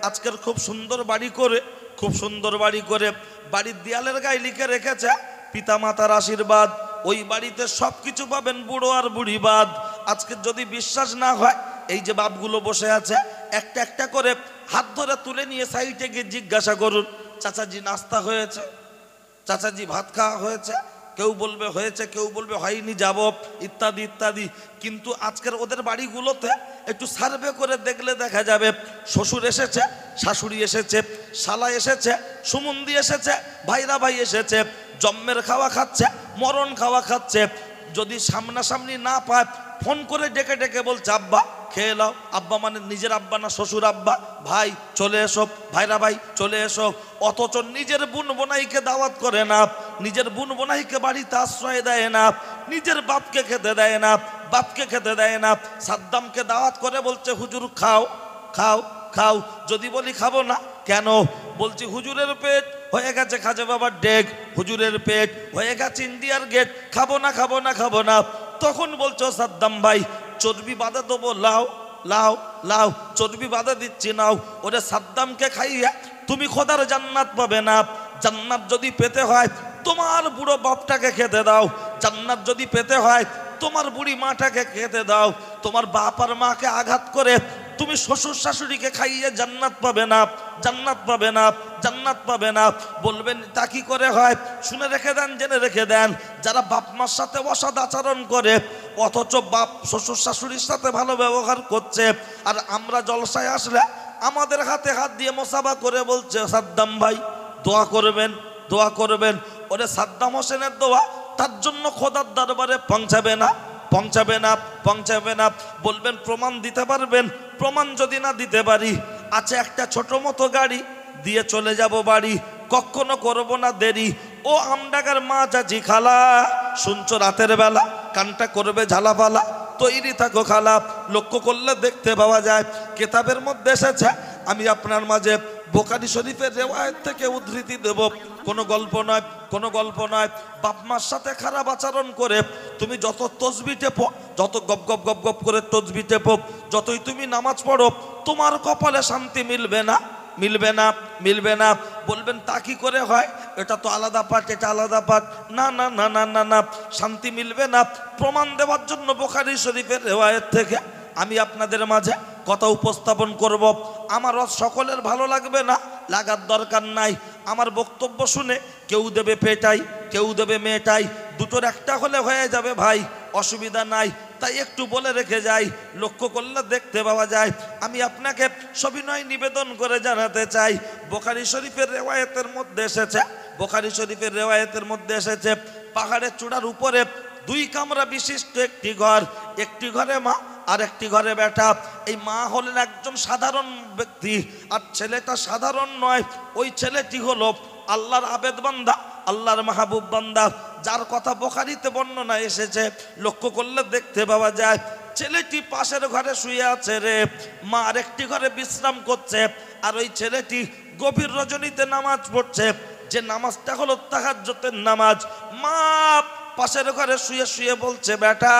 আজকের খুব সুন্দর বাড়ি করে, খুব সুন্দর বাড়ি করে বাড়ির দেয়ালের গায়ে লিখে রেখেছে পিতা মাতার আশীর্বাদ। ওই বাড়িতে সব কিছু পাবেন, বুড়ো আর বুড়ি বাদ। আজকে যদি বিশ্বাস না হয়, এই যে বাপগুলো বসে আছে, একটা একটা করে হাত ধরে তুলে নিয়ে সাইডে গিয়ে জিজ্ঞাসা করুন, চাচাজি নাস্তা হয়েছে, চাচাজি ভাত খাওয়া হয়েছে? কেউ বলবে হয়েছে, কেউ বলবে হয়নি, যাব, ইত্যাদি ইত্যাদি। কিন্তু আজকের ওদের বাড়িগুলোতে একটু সার্ভে করে দেখলে দেখা যাবে শ্বশুর এসেছে, শাশুড়ি এসেছে, শালা এসেছে, সুমন্দি এসেছে, ভাইরা ভাই এসেছে, জন্মের খাওয়া খাচ্ছে, মরণ খাওয়া খাচ্ছে। যদি সামনাসামনি না পায়, ফোন করে ডেকে ডেকে বলছে আব্বা খেয়ে নাও। আব্বা মানে নিজের আব্বা না, শ্বশুর আব্বা। ভাই চলে এসো, ভাইরা ভাই চলে এসো। অথচ নিজের বোন বোনাইকে দাওয়াত করে না, নিজের বোন বোনাইকে বাড়িতে আশ্রয় দেয় না, নিজের বাপকে খেতে দেয় না, বাপকে খেতে দেয় না। সাদ্দামকে দাওয়াত করে বলছে হুজুর খাও খাও খাও। যদি বলি খাবো না, কেন? বলছি হুজুরের পেট হয়ে গেছে খাজা বাবার ডেক, হুজুরের পেট হয়ে গেছে ইন্ডিয়ার গেট, খাবো না খাবো না খাবো না। তখন বলছো সাদ্দাম ভাই চর্বি বাঁধা দেবো, লাও লাও লাও, চর্বি বাঁধা দিচ্ছি নাও। ওরে সাদ্দামকে খাইয়া তুমি খোদার জান্নাত পাবে না। জান্নাত যদি পেতে হয় তোমার বুড়ো বাপটাকে খেতে দাও, জান্নাত যদি পেতে হয় তোমার বুড়ি মাটাকে খেতে দাও। তোমার বাপ আর মাকে আঘাত করে তুমি শ্বশুর শাশুড়িকে খাইয়ে জান্নাত পাবে না, জান্নাত পাবে না, জান্নাত পাবে না। বলবেন তা কি করে হয়? শুনে রেখে দেন, জেনে রেখে দেন। যারা বাপ মার সাথে অসৎ আচরণ করে অথচ বাপ শ্বশুর শাশুড়ির সাথে ভালো ব্যবহার করছে, আর আমরা জলসায় আসলে আমাদের হাতে হাত দিয়ে মোসাফা করে বলছে সাদ্দাম ভাই দোয়া করবেন, দোয়া করবেন। ওরে সাদ্দাম হোসেনের দোয়া তার জন্য খোদার দরবারে পৌঁছাবে না, পৌঁছাবে না, পৌঁছাবে না। বলবেন প্রমাণ দিতে পারবেন? প্রমাণ যদি না দিতে পারি, আছে একটা ছোট মতো গাড়ি, দিয়ে চলে যাব বাড়ি, কখনো করব না দেরি। ও আমডাগার মা চাচি খালা, শুনছো রাতের বেলা কানটা করবে ঝালাপালা, তৈরি থাকো খালা। লক্ষ্য করলে দেখতে পাওয়া যায় কেতাবের মধ্যে এসেছে, আমি আপনার মাঝে বুখারী শরীফের রেওয়ায়েত থেকে উদ্ধৃতি দেব, কোনো গল্প নয়, কোনো গল্প নয়। বাপ মার সাথে খারাপ আচরণ করে তুমি যত তসবি টেপো, যত গপ গপ গপ গপ করে তসবি টেপো, যতই তুমি নামাজ পড়ো, তোমার কপালে শান্তি মিলবে না, মিলবে না, মিলবে না। বলবেন তা কি করে হয়? এটা তো আলাদা পাঠ, এটা আলাদা পাঠ। না না না না না না, শান্তি মিলবে না। প্রমাণ দেওয়ার জন্য বুখারী শরীফের রেওয়ায়েত থেকে আমি আপনাদের মাঝে কথা উপস্থাপন করব। আমার সকলের ভালো লাগবে না, লাগার দরকার নাই। আমার বক্তব্য শুনে কেউ দেবে পেটাই, কেউ দেবে মেয়েটাই, দুটোর একটা হলে হয়ে যাবে ভাই, অসুবিধা নাই। তাই একটু বলে রেখে যাই, লক্ষ্য করলে দেখতে পাওয়া যায়। আমি আপনাকে সবিনয় নিবেদন করে জানাতে চাই, বুখারী শরীফের রেওয়ায়েতের মধ্যে এসেছে, বুখারী শরীফের রেওয়ায়েতের মধ্যে এসেছে পাহাড়ের চূড়ার উপরে 2 কামরা বিশিষ্ট একটি ঘর, একটি ঘরে মা আর একটি ঘরে বেটা। এই মা হলেন একজন সাধারণ ব্যক্তি, আর ছেলেটা সাধারণ নয়। ওই ছেলেটি হলো আল্লাহর আবেদ বান্দা, আল্লাহর মাহবুব বান্দা, যার কথা বুখারীতে বর্ণনা এসেছে। লক্ষ্য করলে দেখতে পাওয়া যায় ছেলেটি পাশের ঘরে শুয়ে আছে রে, মা আরেকটি ঘরে বিশ্রাম করছে, আর ওই ছেলেটি গভীর রজনীতে নামাজ পড়ছে, যে নামাজটা হলো তাহাজ্জুদের নামাজ। মা পাশের ঘরে শুয়ে শুয়ে বলছে বেটা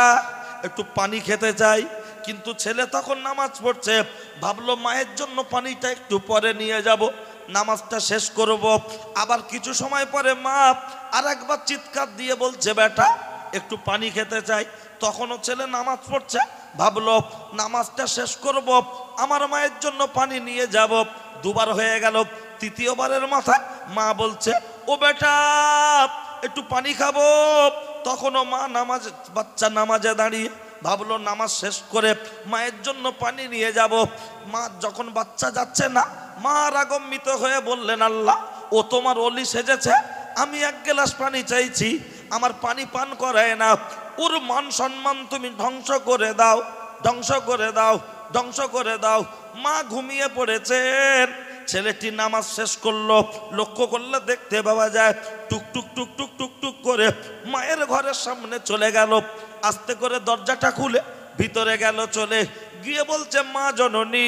একটু পানি খেতে চাই, কিন্তু ছেলে তখন নামাজ পড়ছে। ভাবলো মায়ের জন্য পানিটা একটু পরে নিয়ে যাব, নামাজটা শেষ করব। আবার কিছু সময় পরে মা আর একবার চিৎকার দিয়ে বলছে বেটা একটু পানি খেতে চাই। তখনও ছেলে নামাজ পড়ছে, ভাবলো নামাজটা শেষ করব, আমার মায়ের জন্য পানি নিয়ে যাব। দুবার হয়ে গেল, তৃতীয়বারের মাথায় মা বলছে ও বেটা একটু পানি খাবো। তখনও মা নামাজ, বাচ্চা নামাজে দাঁড়িয়ে ভাবলো নামাজ শেষ করে মায়ের জন্য পানি নিয়ে যাব। মা যখন বাচ্চা যাচ্ছে না, মা রাগান্বিত হয়ে বললেন আল্লাহ ও তোমার অলি সেজেছে, আমি 1 গ্লাস পানি চাইছি, আমার পানি পান করায় না, ওর মান সম্মান তুমি ধ্বংস করে দাও, ধ্বংস করে দাও, ধ্বংস করে দাও। মা ঘুমিয়ে পড়েছেন, ছেলেটি নামাজ শেষ করলো। লক্ষ্য করলে দেখতে পাওয়া যায় টুকটুক টুকটুক টুকটুক করে মায়ের ঘরের সামনে চলে গেল, আস্তে করে দরজাটা খুলে ভিতরে গেল, চলে গিয়ে বলছে মা জননী,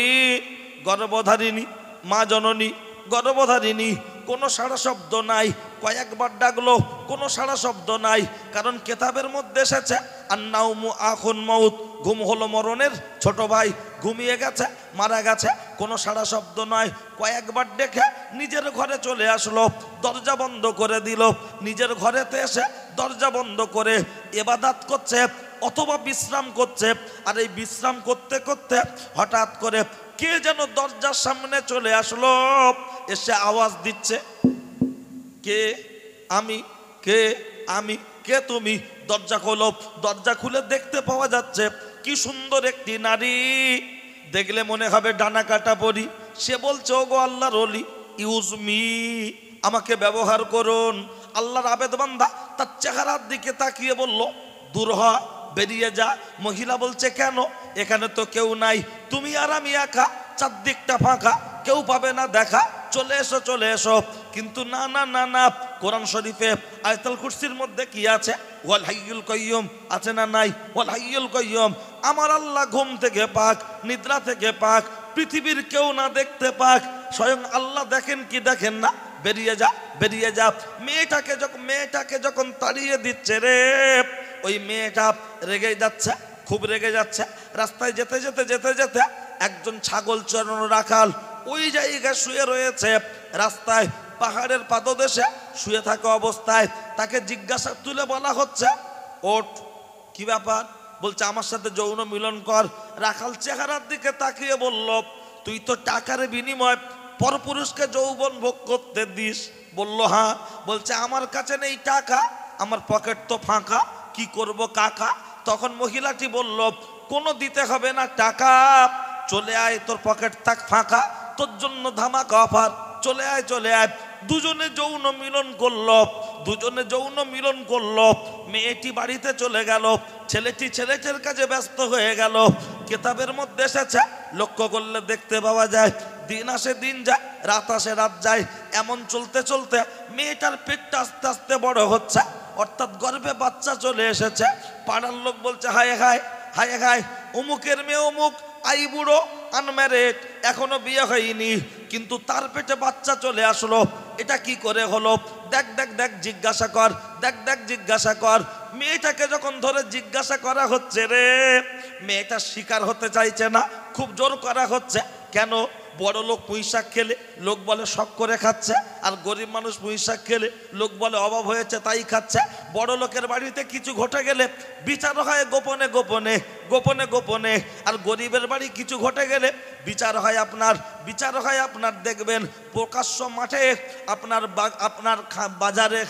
গর্ভধারিণী মা জননী গর্ভধারিণী, কোনো সাড়া শব্দ নাই। কয়েকবার ডাকলো, কোনো সাড়া শব্দ নাই। কারণ কেতাবের মধ্যে এসেছে আন্নাউমু আখুন মাউত, ঘুম হলো মরণের ছোট ভাই, ঘুমিয়ে গেছে, মারা গেছে, কোনো সাড়া শব্দ নয়। কয়েকবার ডেকে নিজের ঘরে চলে আসলো, দরজা বন্ধ করে দিল। নিজের ঘরেতে এসে দরজা বন্ধ করে ইবাদত করছে অথবা বিশ্রাম করছে। আর এই বিশ্রাম করতে করতে হঠাৎ করে কে যেন দরজার সামনে চলে আসলো, এসে আওয়াজ দিচ্ছে, কে? আমি। কে? আমি। কে তুমি? দরজা খোলো। দরজা খুলে দেখতে পাওয়া যাচ্ছে কি সুন্দর একটি নারী, দেখলে মনে হবে ডানা কাটা পরি। সে বলছে, ওগো আল্লাহর ওলি, ইউজ মি, আমাকে ব্যবহার করুন। আল্লাহর আবেদ বান্দা তার চেহারার দিকে তাকিয়ে বলল, দূর হ, বেরিয়ে যা। মহিলা বলছে, কেন? এখানে তো কেউ নাই, তুমি আর আমি একা, চারদিকটা ফাঁকা, কেউ পাবে না দেখা, চলে এসো চলে এসো। কিন্তু না না না না, কোরআন শরীফে আয়াতুল কুরসির মধ্যে কি আছে? ওয়াল হাইয়ুল কাইয়ুম আছে না নাই? ওয়াল হাইয়ুল কাইয়ুম, আমার আল্লাহ ঘুম থেকে পাক, নিদ্রা থেকে পাক, পৃথিবীর কেউ না দেখতে পাক, স্বয়ং আল্লাহ দেখেন কি দেখেন না? বেরিয়ে যা, বেরিয়ে যা। মেয়েটাকে যখন তাড়িয়ে দিচ্ছে রে, ওই মেয়েটা রেগে যাচ্ছে, খুব রেগে যাচ্ছে। রাস্তায় যেতে যেতে যেতে যেতে একজন ছাগল চরানো রাখাল ওই জায়গায় শুয়ে রয়েছে, রাস্তায় পাহাড়ের পাদদেশে শুয়ে থাকা অবস্থায় তাকে জিজ্ঞাসা তুলে বলা হচ্ছে, ওঠ, কি ব্যাপার? বলছে, আমার সাথে যৌন মিলন কর। রাখাল চেহারার দিকে তাকিয়ে বলল, তুই তো টাকার বিনিময় পরপুরুষকে যৌবন ভোগ করতে দিস। বলল, হ্যাঁ। বলছে, আমার কাছে নেই টাকা, আমার পকেট তো ফাঁকা, কি করব কাকা? তখন মহিলাটি বলল, কোনো দিতে হবে না টাকা, চলে আয়, তোর পকেট থাক ফাঁকা, তোর জন্য ধামাকা অফার, চলে আয় চলে আয়। দুজনে যৌন মিলন করল, দুজনে যৌন মিলন করল। মেয়েটি বাড়িতে চলে গেল, ছেলেটি ছেলেটির কাজে ব্যস্ত হয়ে গেল। কিতাবের মধ্যে এসেছে, লক্ষ্য করলে দেখতে পাওয়া যায়, দিন আসে দিন যায়, রাত আসে রাত যায়। এমন চলতে চলতে মেয়েটার পেটটা আস্তে আস্তে বড় হচ্ছে, অর্থাৎ গর্ভে বাচ্চা চলে এসেছে। পাড়ার লোক বলছে, হায় হায় হায় হায়, অমুকের মেয়ে অমুক, আই বুড়ো, আনম্যারেড, এখনো বিয়ে হয়নি, কিন্তু তার পেটে বাচ্চা চলে আসলো, এটা কি করে হলো? দেখ দেখ দেখ, জিজ্ঞাসা কর, দেখ দেখ জিজ্ঞাসা কর। মেয়েটাকে যখন ধরে জিজ্ঞাসা করা হচ্ছে রে, মেয়েটা স্বীকার হতে চাইছে না, খুব জোর করা হচ্ছে। কেন? বড় লোক পুঁই শাক খেলে লোক বলে শখ করে খাচ্ছে, আর গরিব মানুষ পুঁই শাক খেলে লোক বলে অভাব হয়েছে তাই খাচ্ছে। বড় লোকের বাড়িতে কিছু ঘটে গেলে বিচার হয় গোপনে গোপনে, গোপনে গোপনে, আর গরিবের বাড়ি কিছু ঘটে গেলে বিচার হয় আপনার দেখবেন প্রকাশ্য মাঠে, আপনার বাজারে,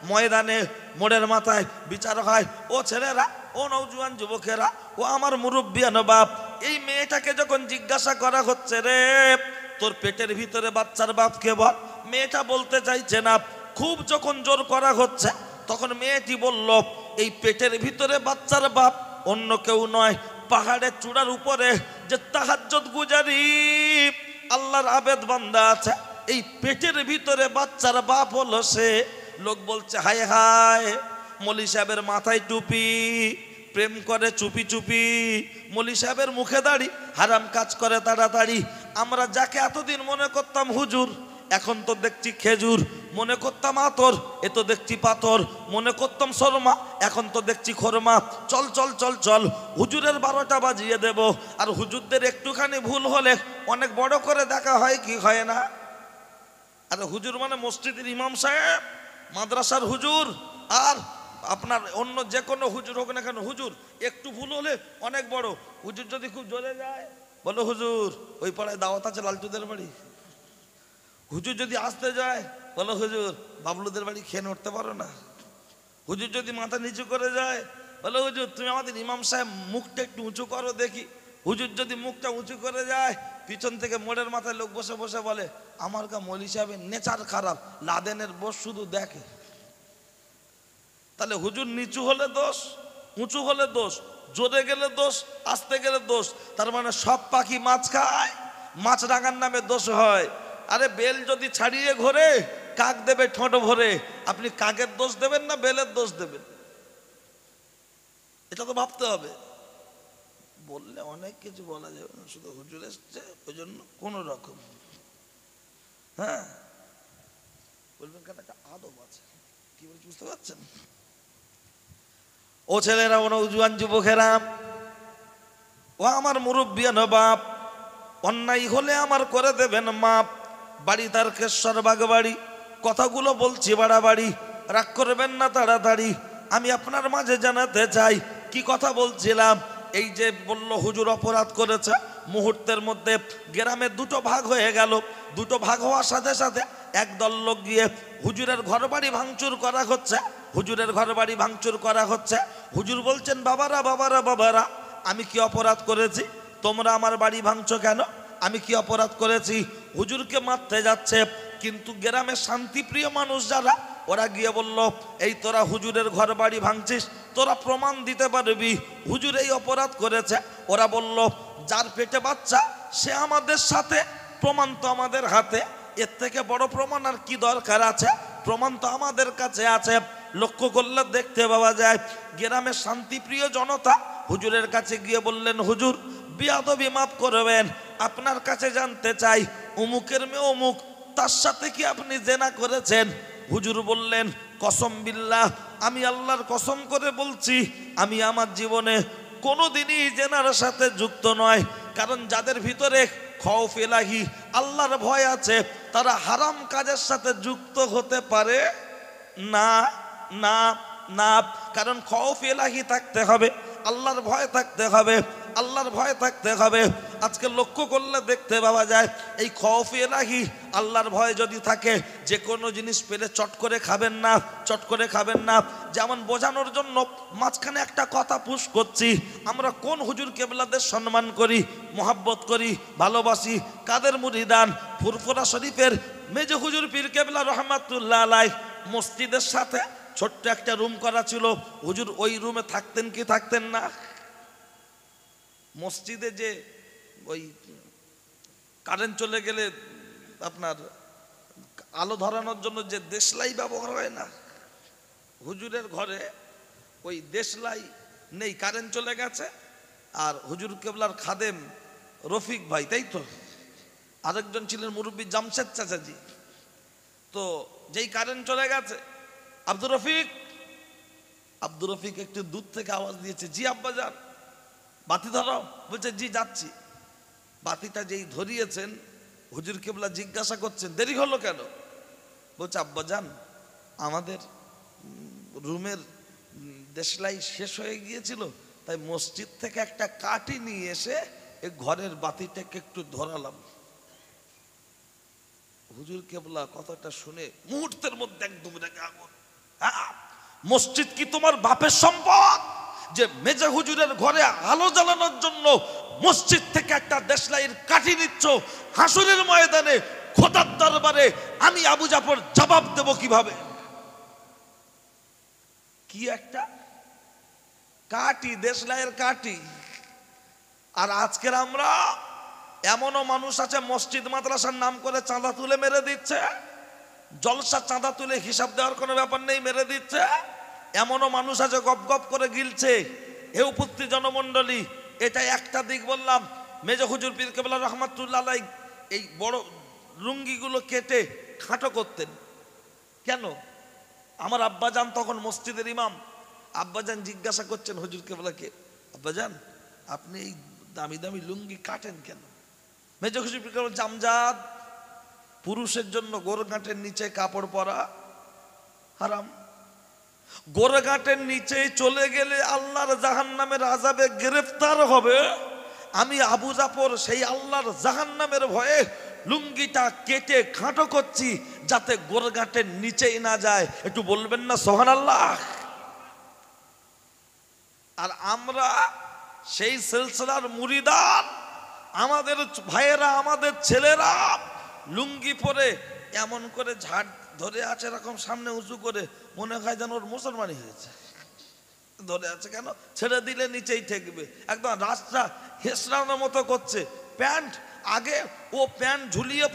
ময়দানে, মোড়ের মাথায় বিচার হয়। ও ছেলেরা, ও নওজোয়ান যুবকেরা, ও আমার মুরব্বিয়ান বাপ, এই মেয়েটাকে যখন জিজ্ঞাসা করা হচ্ছে রে, তোর পেটের ভিতরে বাচ্চার বাপকে বল। মেয়েটা বলতে চাইছে না। খুব যখন জোর করা হচ্ছে, তখন মেয়েটি বলল, এই পেটের ভিতরে বাচ্চার বাপ অন্য কেউ নয়, পাহাড়ের চূড়ার উপরে যে তাহাজ্জুদ গুজারি আল্লাহর আবেদ বান্দা আছে, এই পেটের ভিতরে বাচ্চার বাপ হলো সে। লোক বলছে, হায় হায়, মৌলী সাহেবের মাথায় টুপি, প্রেম করে চুপি চুপি, মৌলী সাহেবের মুখে দাড়ি, হারাম কাজ করে তাড়াতাড়ি। আমরা যাকে এতদিন মনে করতাম হুজুর, এখন তো দেখছি খেজুর, মনে করতাম আতর, এ তো দেখছি পাথর, মনে করতাম শর্মা, এখন তো দেখছি খরমা। চল চল চল চল, হুজুরের 12টা বাজিয়ে দেব। আর হুজুরদের একটুখানি ভুল হলে অনেক বড় করে দেখা হয় কি হয় না? আরে হুজুর মানে মসজিদের ইমাম সাহেব, মাদ্রাসার হুজুর, আর আপনার অন্য যে কোনো হুজুর হোক না কেন, হুজুর একটু ভুল হলে অনেক বড়। হুজুর যদি খুব জোরে যায়, বলো হুজুর ওই পাড়ায় দাওয়াত আছে লালটুদের বাড়ি। হুজুর যদি আসতে যায়, বলো হুজুর বাবলুদের বাড়ি খেয়ে উঠতে পারো না। হুজুর যদি মাথা নিচু করে যায়, বলো হুজুর তুমি আমাদের ইমাম সাহেব মুখটা একটু উঁচু করো দেখি। হুজুর যদি মুখটা উঁচু করে যায়, পিছন থেকে মোড়ের মাথায় লোক বসে বসে বলে, আমার কা মৌলী সাহেবের নেচার খারাপ, লাদেনের বস শুধু দেখে। তাহলে হুজুর নিচু হলে দোষ, উঁচু হলে দোষ, জোরে গেলে দোষ, আসতে গেলে দোষ। তার মানে সব পাখি মাছ খায়, মাছ রাঙার নামে দোষ হয়। আরে বেল যদি ছাড়িয়ে ঘোরে, কাক দেবে ঠোঁট ভরে, আপনি কাকের দোষ দেবেন না বেলের দোষ দেবেন? এটা তো ভাবতে হবে। বললে অনেক কিছু বলা যাবে না, শুধু হুজুর এসছে ওই জন্য কোনো রকম। হ্যাঁ, বলবেন কেন, একটা আদব আছে। কি বলছি বুঝতে পারছেন? ও ছেলেরা, ও নওজোয়ান যুবকেরা, ও আমার মুরব্বিয়ান বাপ, অন্যায় হলে আমার করে দেবেন মাপ। বাড়ি তারকেশ্বর বাগবাড়ি, কথাগুলো বলছি বাড়াবাড়ি, রাগ করবেন না তাড়াতাড়ি। আমি আপনার মাঝে জানাতে চাই কি কথা বলছিলাম। এই যে বলল হুজুর অপরাধ করেছে, মুহূর্তের মধ্যে গ্রামে দুটো ভাগ হয়ে গেল। দুটো ভাগ হওয়ার সাথে সাথে একদল লোক গিয়ে হুজুরের ঘর বাড়ি ভাঙচুর করা হচ্ছে। হুজুরের ঘর বাড়ি ভাঙচুর করা হচ্ছে। হুজুর বলছেন, বাবারা বাবারা বাবারা, আমি কি অপরাধ করেছি? তোমরা আমার বাড়ি ভাঙছো কেন? আমি কি অপরাধ করেছি? হুজুরকে মারতে যাচ্ছে। কিন্তু গ্রামের শান্তিপ্রিয় মানুষ যারা, ওরা গিয়ে বলল, এই তোরা হুজুরের ঘর বাড়ি ভাঙছিস, তোরা প্রমাণ দিতে পারবি হুজুর এই অপরাধ করেছে? ওরা বলল, যার পেটে বাচ্চা সে আমাদের সাথে, প্রমাণ তো আমাদের হাতে, এর থেকে বড় প্রমাণ আর কি দরকার আছে? প্রমাণ তো আমাদের কাছে আছে। লক্ষ্য করলে দেখতে পাওয়া যায় গ্রামের শান্তিপ্রিয় জনতা হুজুরের কাছে গিয়ে বললেন, হুজুর বিয়াদবি মাফ করবেন, আপনার কাছে জানতে চাই অমুকের মেয়ে অমুক, তার সাথে কি আপনি জেনা করেছেন? হুজুর বললেন, কসম বিল্লাহ, আমি আল্লাহর কসম করে বলছি, আমি আমার জীবনে কোনোদিনই জেনার সাথে যুক্ত নয়। কারণ যাদের ভিতরে খৌফ ইলাহি, আল্লাহর ভয় আছে, তারা হারাম কাজের সাথে যুক্ত হতে পারে না না না। কারণ খৌফ ইলাহি থাকতে হবে, আল্লাহর ভয় থাকতে হবে, আল্লাহর ভয় থাকতে হবে। আজকে লক্ষ্য করলে দেখতে পাওয়া যায় এই খৌফ ইলাহি, আল্লাহর ভয় যদি থাকে, যে কোনো জিনিস পেলে চট করে খাবেন না, চট করে খাবেন না। যেমন বোঝানোর জন্য মাঝখানে একটা কথা পুশ করছি, আমরা কোন হুজুর কেবলাদের সম্মান করি, মোহাব্বত করি, ভালোবাসি? কাদের মুরিদান? ফুরফুরা শরীফের মেজে হুজুর পীর কেবলা রহমাতুল্লাহ আলাইহ মসজিদের সাথে ছোট্ট একটা রুম করা ছিল। হুজুর ওই রুমে থাকতেন কি থাকতেন না? মসজিদে যে ওই কারেন্ট চলে গেলে আপনার আলো ধরানোর জন্য যে দেশলাই ব্যবহার হয় না, হুজুরের ঘরে ওই দেশলাই নেই, কারেন্ট চলে গেছে। আর হুজুর কেবলার খাদেম রফিক ভাই, তাই তো, আরেকজন ছিলেন মুরব্বী জামশেদ চাচাজি। তো যেই কারেন্ট চলে গেছে, আব্দুর রফিক একটু দূর থেকে আওয়াজ দিয়েছে, জি আব্বা যান, বাতি ধরাও। বলছে, জি যাচ্ছি। বাতিটা যেই ধরিয়েছেন, হুজুর কেবলা জিজ্ঞাসা করছেন, দেরি হলো কেন? বলছে, আব্বা যান, আমাদের রুমের দেশলাই শেষ হয়ে গিয়েছিল, তাই মসজিদ থেকে একটা কাঠি নিয়ে এসে এই ঘরের বাতিটাকে একটু ধরালাম। হুজুর কেবলা কথাটা শুনে মুহূর্তের মধ্যে একদম রেগে আগুন। মসজিদ কি তোমার বাপের সম্পদ যে মেজে হুজুরের ঘরে আলো জ্বালানোর জন্য মসজিদ থেকে একটা দেশলাইয়ের কাঠি নিচ্ছ? হাসরের ময়দানে খোদার দরবারে আমি আবু জাফর জবাব দেব কিভাবে? কি একটা কাঠি, দেশলাইয়ের কাঠি। আর আজকের আমরা এমনও মানুষ আছে মসজিদ মাদ্রাসার নাম করে চাঁদা তুলে মেরে দিচ্ছে, জলসা চাঁদা তুলে হিসাব দেওয়ার কোনো ব্যাপার নেই, মেরে দিচ্ছে। এমনও মানুষ আছে গপ গপ করে গিলছে। হে উপস্থিত জনমণ্ডলী, এটা একটা দিক বললাম। মেজে হুজুর পীর কেবলা রহমাতুল্লাহ আলাইহ এই বড় লুঙ্গিগুলো কেটে খাটো করতেন কেন? আমার আব্বাজান তখন মসজিদের ইমাম। আব্বাজান জিজ্ঞাসা করছেন হুজুর কেবলাকে, আব্বাজান আপনি এই দামি দামি লুঙ্গি কাটেন কেন? মেজে হুজুর পীর কেবলা, জামজাদ, পুরুষের জন্য গোরগাঁটের নিচে কাপড় পরা হারাম। গোরগাঁটের নিচে চলে গেলে আল্লাহর জাহান্নামের আযাবে গ্রেফতার হবে। আমি আবু জাফর সেই আল্লাহর জাহান্নামের ভয়ে লুঙ্গিটা কেটে খাটো করছি যাতে গোরগাঁটের নিচেই না যায়। একটু বলবেন না সুবহানাল্লাহ? আর আমরা সেই সিলসিলার মুরিদান, আমাদের ভাইয়েরা, আমাদের ছেলেরা লুঙ্গি পরে এমন করে ঝাড় ধরে আছে, এরকম সামনে উঁচু করে, মনে হয় যেন ওর মুসলমানই হয়েছে। ধরে আছে কেন? ছেড়ে দিলে নিচেই ঠেকবে, একদম রাস্তা হেসরানোর মতো করছে। প্যান্ট আগে ও প্যান্ট ঝুলিয়ে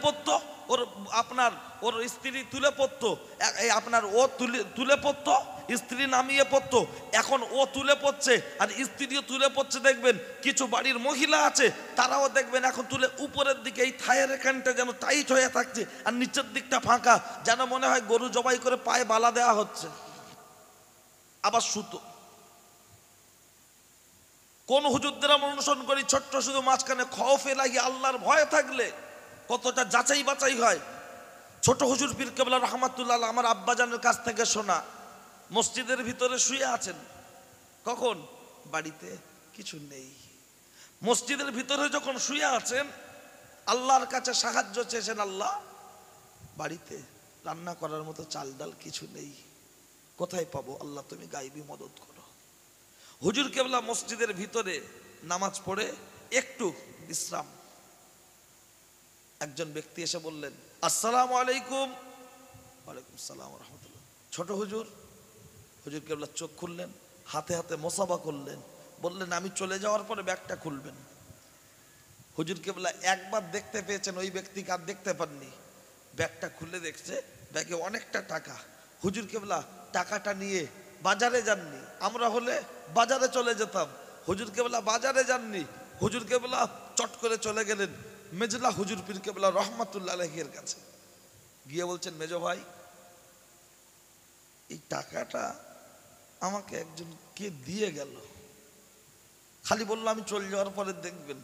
পড়তো, ওর আপনার ওর স্ত্রী তুলে পড়তো, আপনার ও তুলে পড়তো, স্ত্রী নামিয়ে পড়তো, এখন ও তুলে পড়ছে আর স্ত্রীও তুলে পড়ছে। দেখবেন কিছু বাড়ির মহিলা আছে তারাও দেখবেন এখন তুলে উপরের দিকে এই থায়ের এখানটা যেন টাইট হয়ে থাকছে আর নিচের দিকটা ফাঁকা, যেন মনে হয় গরু জবাই করে পায়ে বালা দেওয়া হচ্ছে। আবার সুতো কোন হুজুরদের আমরা অনুসরণ করি, ছোট্ট শুধু মাঝখানে খৌফে লাগিয়ে আল্লাহর ভয় থাকলে কতটা যাচাই বাছাই হয়। ছোট হুজুর পীর কেবলা রহমাতুল্লাহ আমার আব্বাজানের কাছ থেকে শোনা, মসজিদের ভিতরে শুয়ে আছেন, কখন বাড়িতে কিছু নেই, মসজিদের ভিতরে যখন শুয়ে আছেন আল্লাহর কাছে সাহায্য চেয়েছেন, আল্লাহ বাড়িতে রান্না করার মতো চাল ডাল কিছু নেই, কোথায় পাবো, আল্লাহ তুমি গাইবি মদত করো। হুজুর কেবলা মসজিদের ভিতরে নামাজ পড়ে একটু বিশ্রাম, একজন ব্যক্তি এসে বললেন আসসালামু আলাইকুম। ওয়ালাইকুম সালাম রাহমাতুল্লাহ। ছোট হুজুর, হুজুর কেবলা চোখ খুললেন, হাতে হাতে মোসাফা করলেন, বললেন আমি চলে যাওয়ার পরে ব্যাগটা খুলবেন। হুজুর কেবলা একবার দেখতে পেয়েছেন, ওই ব্যক্তিকে আর দেখতে পাননি। ব্যাগটা খুলে দেখছে ব্যাগে অনেকটা টাকা। হুজুর কেবলা টাকাটা নিয়ে বাজারে যাননি, আমরা হলে বাজারে চলে যেতাম, হুজুর কেবলা বাজারে যাননি। হুজুর কেবলা চট করে চলে গেলেন মেজলা হুজুর পীর কেবলা রহমাতুল্লাহ আলাইহির কাছে, গিয়ে বলছেন মেজো ভাই এই টাকাটা আমাকে একজন কে দিয়ে গেল, খালি বললো আমি চলে যাওয়ার পরে দেখবেন,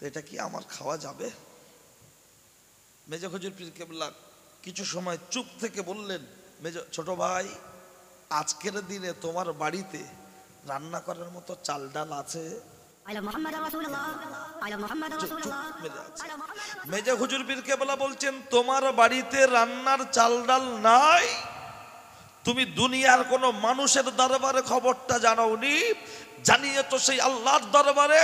এটা কি আমার খাওয়া যাবে? মেজো হুজুর পীর কেবলা কিছু সময় চুপ থেকে বললেন, মেজো ছোট ভাই আজকের দিনে তোমার বাড়িতে রান্না করার মতো চাল ডাল আছে? মেজো হুজুর পীর কেবলা বলছেন তোমার বাড়িতে রান্নার চাল ডাল নাই, তুমি দুনিয়ার কোন মানুষের দরবারে খবরটা জানাওনি, জানিয়ে তো সেই আল্লাহর দরবারে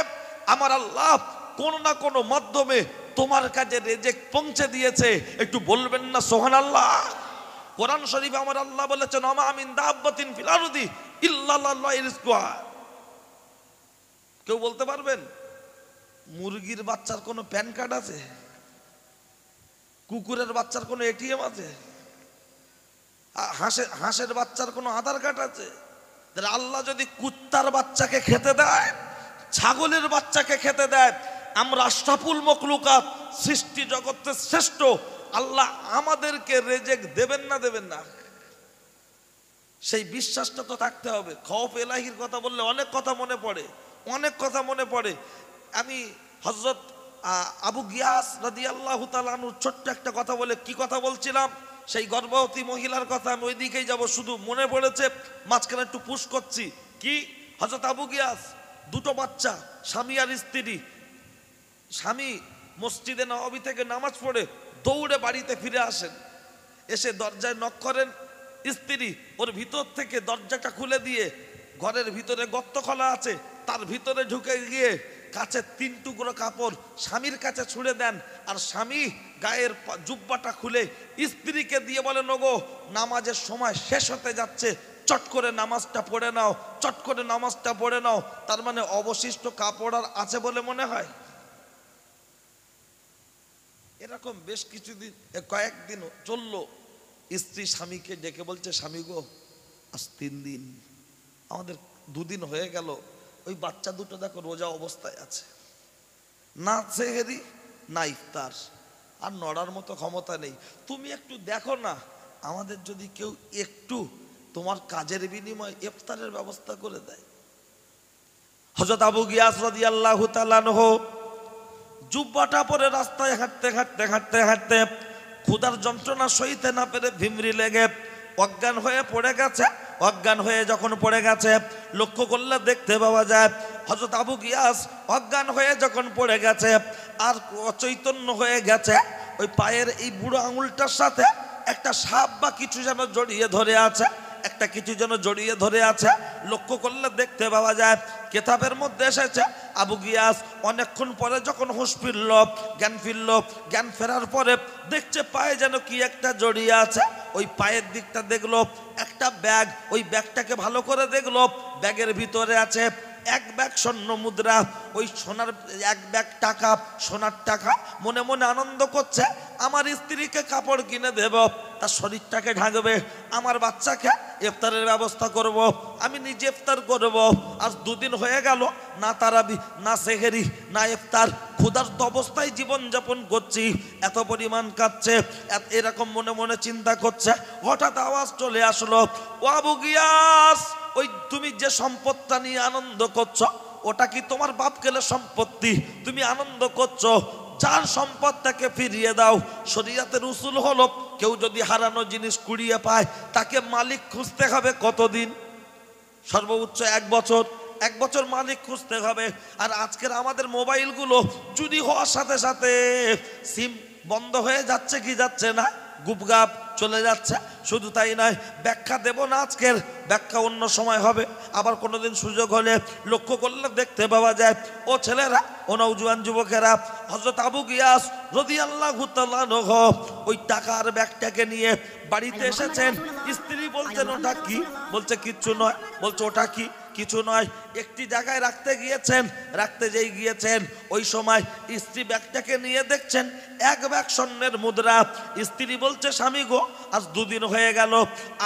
আমার আল্লাহ কোন না কোন মাধ্যমে তোমার কাছে রেজেক পৌঁছে দিয়েছে। একটু বলবেন না সুবহানাল্লাহ? কোরআন শরীফে আমার আল্লাহ বলেছেন ওমা মিন দাব্বাতিন ফিল আরদি ইল্লা লাল্লাহু রিজকুহা। কেউ বলতে পারবেন মুরগির বাচ্চার কোনো প্যান কার্ড আছে? কুকুরের বাচ্চার কোনো এটিএম আছে? হাঁসের বাচ্চার কোনো আধার কার্ড আছে? আল্লাহ যদি কুত্তার বাচ্চাকে খেতে দেয়, ছাগলের বাচ্চাকে খেতে দেয়, আমরা আশরাফুল মখলুকাত সৃষ্টি জগতের শ্রেষ্ঠ, আল্লাহ আমাদেরকে রেজেক দেবেন না দেবেন না? সেই বিশ্বাসটা তো থাকতে হবে। খৌফ এলাহির কথা বললে অনেক কথা মনে পড়ে, অনেক কথা মনে পড়ে। আমি হযরত আবু গিয়াস রাদিয়াল্লাহু তাআলা আনহুর ছোট্ট একটা কথা বলে কি কথা বলছিলাম, সেই গর্ভবতী মহিলার কথা, আমি ওই দিকেই যাব, শুধু মনে পড়েছে মাঝখানে একটু পুশ করছি। কি হযরত আবু গিয়াস, দুটো বাচ্চা, স্বামী আর স্ত্রী। স্বামী মসজিদে নববী থেকে নামাজ পড়ে দৌড়ে বাড়িতে ফিরে আসেন, এসে দরজায় নক করেন, স্ত্রী ওর ভিতর থেকে দরজাটা খুলে দিয়ে ঘরের ভিতরে গর্ত খোলা আছে তার ভিতরে ঢুকে গিয়ে কাছে 3 টুকরো কাপড় স্বামীর কাছে ছুঁড়ে দেন, আর স্বামী গায়ের জুব্বাটা খুলে স্ত্রীকে দিয়ে বলেন ওগো নামাজের সময় শেষ হতে যাচ্ছে, চট করে নামাজটা পড়ে নাও, চট করে নামাজটা পড়ে নাও। তার মানে অবশিষ্ট কাপড় আর আছে বলে মনে হয়? এরকম বেশ কিছুদিন, কয়েকদিন চললো। স্ত্রী স্বামীকে ডেকে বলছে স্বামী গো আজ 3 দিন, আমাদের 2 দিন হয়ে গেল, ওই বাচ্চা দুটো দেখো রোজা অবস্থায় আছে, না সেহেরি না ইফতার, আর নড়ার মতো ক্ষমতা নেই, তুমি একটু দেখো না আমাদের যদি কেউ একটু তোমার কাজের বিনিময়ে ইফতারের ব্যবস্থা করে দেয়। হযরত আবু গিয়াস রাদিয়াল্লাহু তাআলা আনহু জুব্বাটা পরে রাস্তায় হাঁটতে হাঁটতে হাঁটতে হাঁটতে ক্ষুধার যন্ত্রণা সইতে না পেরে ভিমরি লেগে অজ্ঞান হয়ে পড়ে গেছে। অজ্ঞান হয়ে যখন পড়ে গেছে, লক্ষ্য করলে দেখতে পাওয়া যায় হযরত আবু গিয়াস অজ্ঞান হয়ে যখন পড়ে গেছে আর অচৈতন্য হয়ে গেছে, ওই পায়ের এই বুড়ো আঙুলটার সাথে একটা সাপ বা কিছু যেন জড়িয়ে ধরে আছে, একটা কিছু যেন জড়িয়ে ধরে আছে। লক্ষ্য করলে দেখতে পাওয়া যায় কিতাবের মধ্যে এসেছে আবু গিয়াস অনেকক্ষণ পরে যখন হুঁশ ফিরল, জ্ঞান ফিরল, জ্ঞান ফেরার পরে দেখছে পায়ে যেন কি একটা জড়িয়ে আছে। ওই পায়ের দিকটা দেখলো একটা ব্যাগ, ওই ব্যাগটাকে ভালো করে দেখলো, ব্যাগের ভিতরে আছে 1 ব্যাগ স্বর্ণ মুদ্রা, ওই সোনার 1 ব্যাগ টাকা, সোনার টাকা। মনে মনে আনন্দ করছে, আমার স্ত্রীকে কাপড় কিনে দেব, তার শরীরটাকে ঢাকবে, আমার বাচ্চাকে ইফতারের ব্যবস্থা করব, আমি নিজে ইফতার করব। আজ দুদিন হয়ে গেল, না তারাবি, না সেহেরি, না ইফতার, ক্ষুধার্ত অবস্থায় জীবনযাপন করছি। এত পরিমাণ কাঁদছে, এরকম মনে মনে চিন্তা করছে। হঠাৎ আওয়াজ চলে আসলো, ও আবু গিয়াস, ওই তুমি যে সম্পদটা নিয়ে আনন্দ করছো, ওটা কি তোমার বাপ গেলে সম্পত্তি? তুমি আনন্দ করছো, যার সম্পদ তাকে ফিরিয়ে দাও। শরীয়তের উসুল হলো, কেউ যদি হারানো জিনিস কুড়িয়ে পায়, তাকে মালিক খুঁজতে হবে কতদিন? সর্বোচ্চ 1 বছর। 1 বছর মালিক খুঁজতে হবে। আর আজকের আমাদের মোবাইলগুলো চুরি হওয়ার সাথে সাথে সিম বন্ধ হয়ে যাচ্ছে কি যাচ্ছে না, গুপগাপ চলে যাচ্ছে। শুধু তাই নয়, ব্যাখ্যা দেব না আজকের, ব্যাখ্যা অন্য সময় হবে। আবার কোনোদিন সুযোগ হলে লক্ষ্য করলে দেখতে পাওয়া যায়, ও ছেলেরা, ও নওজোয়ান যুবকেরা, হযরত আবু গিয়াস রাদিয়াল্লাহু তাআলা আনহু ওই টাকার ব্যাগটাকে নিয়ে বাড়িতে এসেছেন। স্ত্রী বলছেন ওটা কি? বলছে কিচ্ছু নয়। বলছে ওটা কি? কিছু নয়। একটি জায়গায় রাখতে গিয়েছেন, রাখতে যেই গিয়েছেন, ওই সময় স্ত্রী ব্যাগটাকে নিয়ে দেখছেন 1 ব্যাগ স্বর্ণের মুদ্রা। স্ত্রী বলছে, স্বামী গো, আজ 2 দিন হয়ে গেল,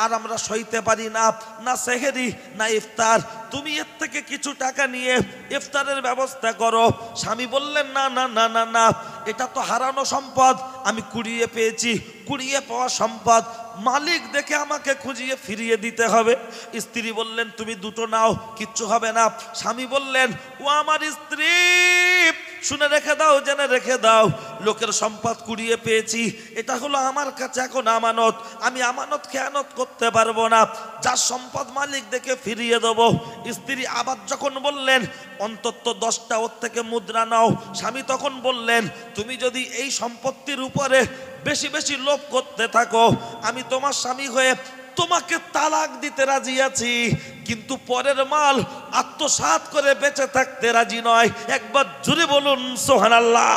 আর আমরা সইতে পারি না, না সেহেরি না ইফতার, তুমি এর থেকে কিছু টাকা নিয়ে ইফতারের ব্যবস্থা করো। স্বামী বললেন, না না না না না, এটা তো হারানো সম্পদ, আমি কুড়িয়ে পেয়েছি, কুড়িয়ে পাওয়া সম্পদ মালিক দেখে আমাকে খুঁজিয়ে ফিরিয়ে দিতে হবে। স্ত্রী বললেন, তুমি দুটো নাও, কিচ্ছু হবে না। স্বামী বললেন, ও আমার স্ত্রী, শুনে রেখে দাও, জেনে রেখে দাও, লোকের সম্পদ কুড়িয়ে পেয়েছি, এটা হলো আমার কাছে এখন আমানত, আমি আমানত খেয়ানত করতে পারবো না, যার সম্পদ মালিক দেখে ফিরিয়ে দেবো। স্ত্রী আবার যখন বললেন, অন্তত 10টা ওর থেকে মুদ্রা নাও। স্বামী তখন বললেন, তুমি যদি এই সম্পত্তির উপরে বেশি বেশি লোভ করতে থাকো, আমি তোমার স্বামী হয়ে তোমাকে তালাক দিতে রাজি আছি, কিন্তু পরের মাল আত্মসাৎ করে বেঁচে থাকতে রাজি নয়। একবার জোরে বলুন সুবহানাল্লাহ।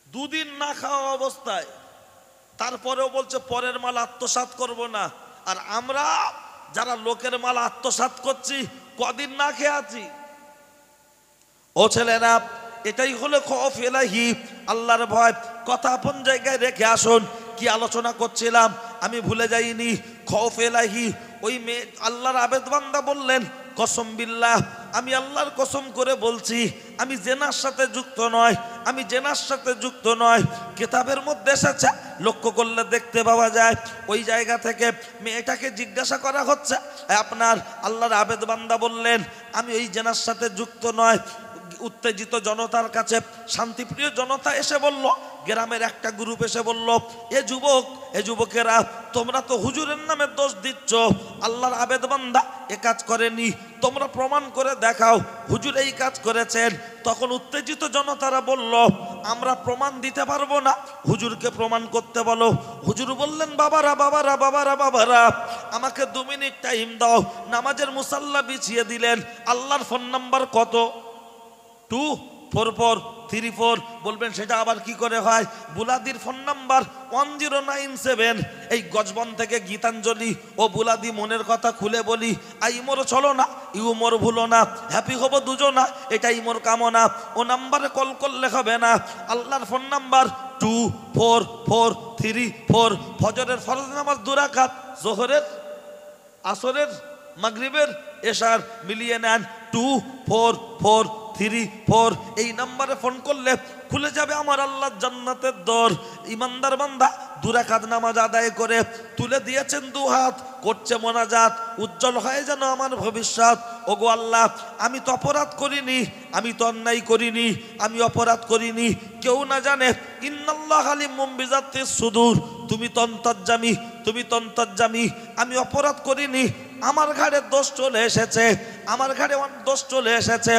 2 দিন না খাওয়া অবস্থায়, তারপরেও বলছে পরের মাল আত্মসাৎ করব না। আর আমরা যারা লোকের মাল আত্মসাৎ করছি, কদিন না খেয়ে আছি? ও ছেলেরা, এটাই হলো খৌফ ইলাহি, আল্লাহর ভয়। কথা আপন জায়গায় রেখে আসুন। কি আলোচনা করছিলাম আমি ভুলে যাইনি, খৌফ ইলাহি। ওই মেয়ে আল্লাহর আবেদ বান্দা বললেন, কসম বিল্লাহ, আমি আল্লাহর কসম করে বলছি, আমি জেনার সাথে যুক্ত নয়, আমি জেনার সাথে যুক্ত নয়। কিতাবের মধ্যে এসেছে, লক্ষ্য করলে দেখতে পাওয়া যায়। ওই জায়গা থেকে মেয়েটাকে জিজ্ঞাসা করা হচ্ছে, আপনার আল্লাহর আবেদ বান্দা বললেন, আমি ওই জেনার সাথে যুক্ত নয়। উত্তেজিত জনতার কাছে শান্তিপ্রিয় জনতা এসে বলল, গ্রামের একটা গ্রুপ এসে বলল, এ যুবক, এ যুবকেরা, তোমরা তো হুজুরের নামে দোষ দিচ্ছ, আল্লাহর আবেদ বান্দা এ কাজ করেনি, তোমরা প্রমাণ করে দেখাও হুজুর এই কাজ করেছেন। তখন উত্তেজিত জনতারা বলল, আমরা প্রমাণ দিতে পারবো না, হুজুরকে প্রমাণ করতে বলো। হুজুর বললেন, বাবারা বাবারা বাবারা বাবারা, আমাকে 2 মিনিট টাইম দাও। নামাজের মুসাল্লা বিছিয়ে দিলেন। আল্লাহর ফোন নাম্বার কত? 24434। বলবেন সেটা আবার কি করে হয়? বুলাদির ফোন নাম্বার 1097। এই গজবন থেকে গীতাঞ্জলি ও বুলাদি মনের কথা খুলে বলি, আইমোর চলো না, ইউমোর ভুলো না, হ্যাপি হবো দুজনা, এটাই মোর কামনা। ও নাম্বারে কল করলে হবে না। আল্লাহর ফোন নাম্বার 24434। ফজরের ফরজ নামাজ 2 রাকাত, জোহরের, আসরের, মাগরিবের, এশার মিলিয়ে নেন। 24434। এই নাম্বারে ফোন করলে খুলে যাবে আমার আল্লাহর জান্নাতের দর। ইমানদার বান্দা 2 রাকাত নামাজ আদায় করে তুলে দিয়েছেন 2 হাত, করছে মোনাজাত, উজ্জ্বল হয়ে যেন আমার ভবিষ্যৎ। ওগো আল্লাহ, আমি তো অপরাধ করিনি, আমি তো অন্যায় করিনি, আমি অপরাধ করিনি, কেউ না জানে। ইন্নাল্লাহ আলিমুম বিযাতিস সুদূর, তুমি তো অন্তর্যামী, তুমি তো অন্তর্যামী। আমি অপরাধ করিনি, আমার ঘাড়ে দোষ চলে এসেছে, আমার ঘাড়ে দোষ চলে এসেছে।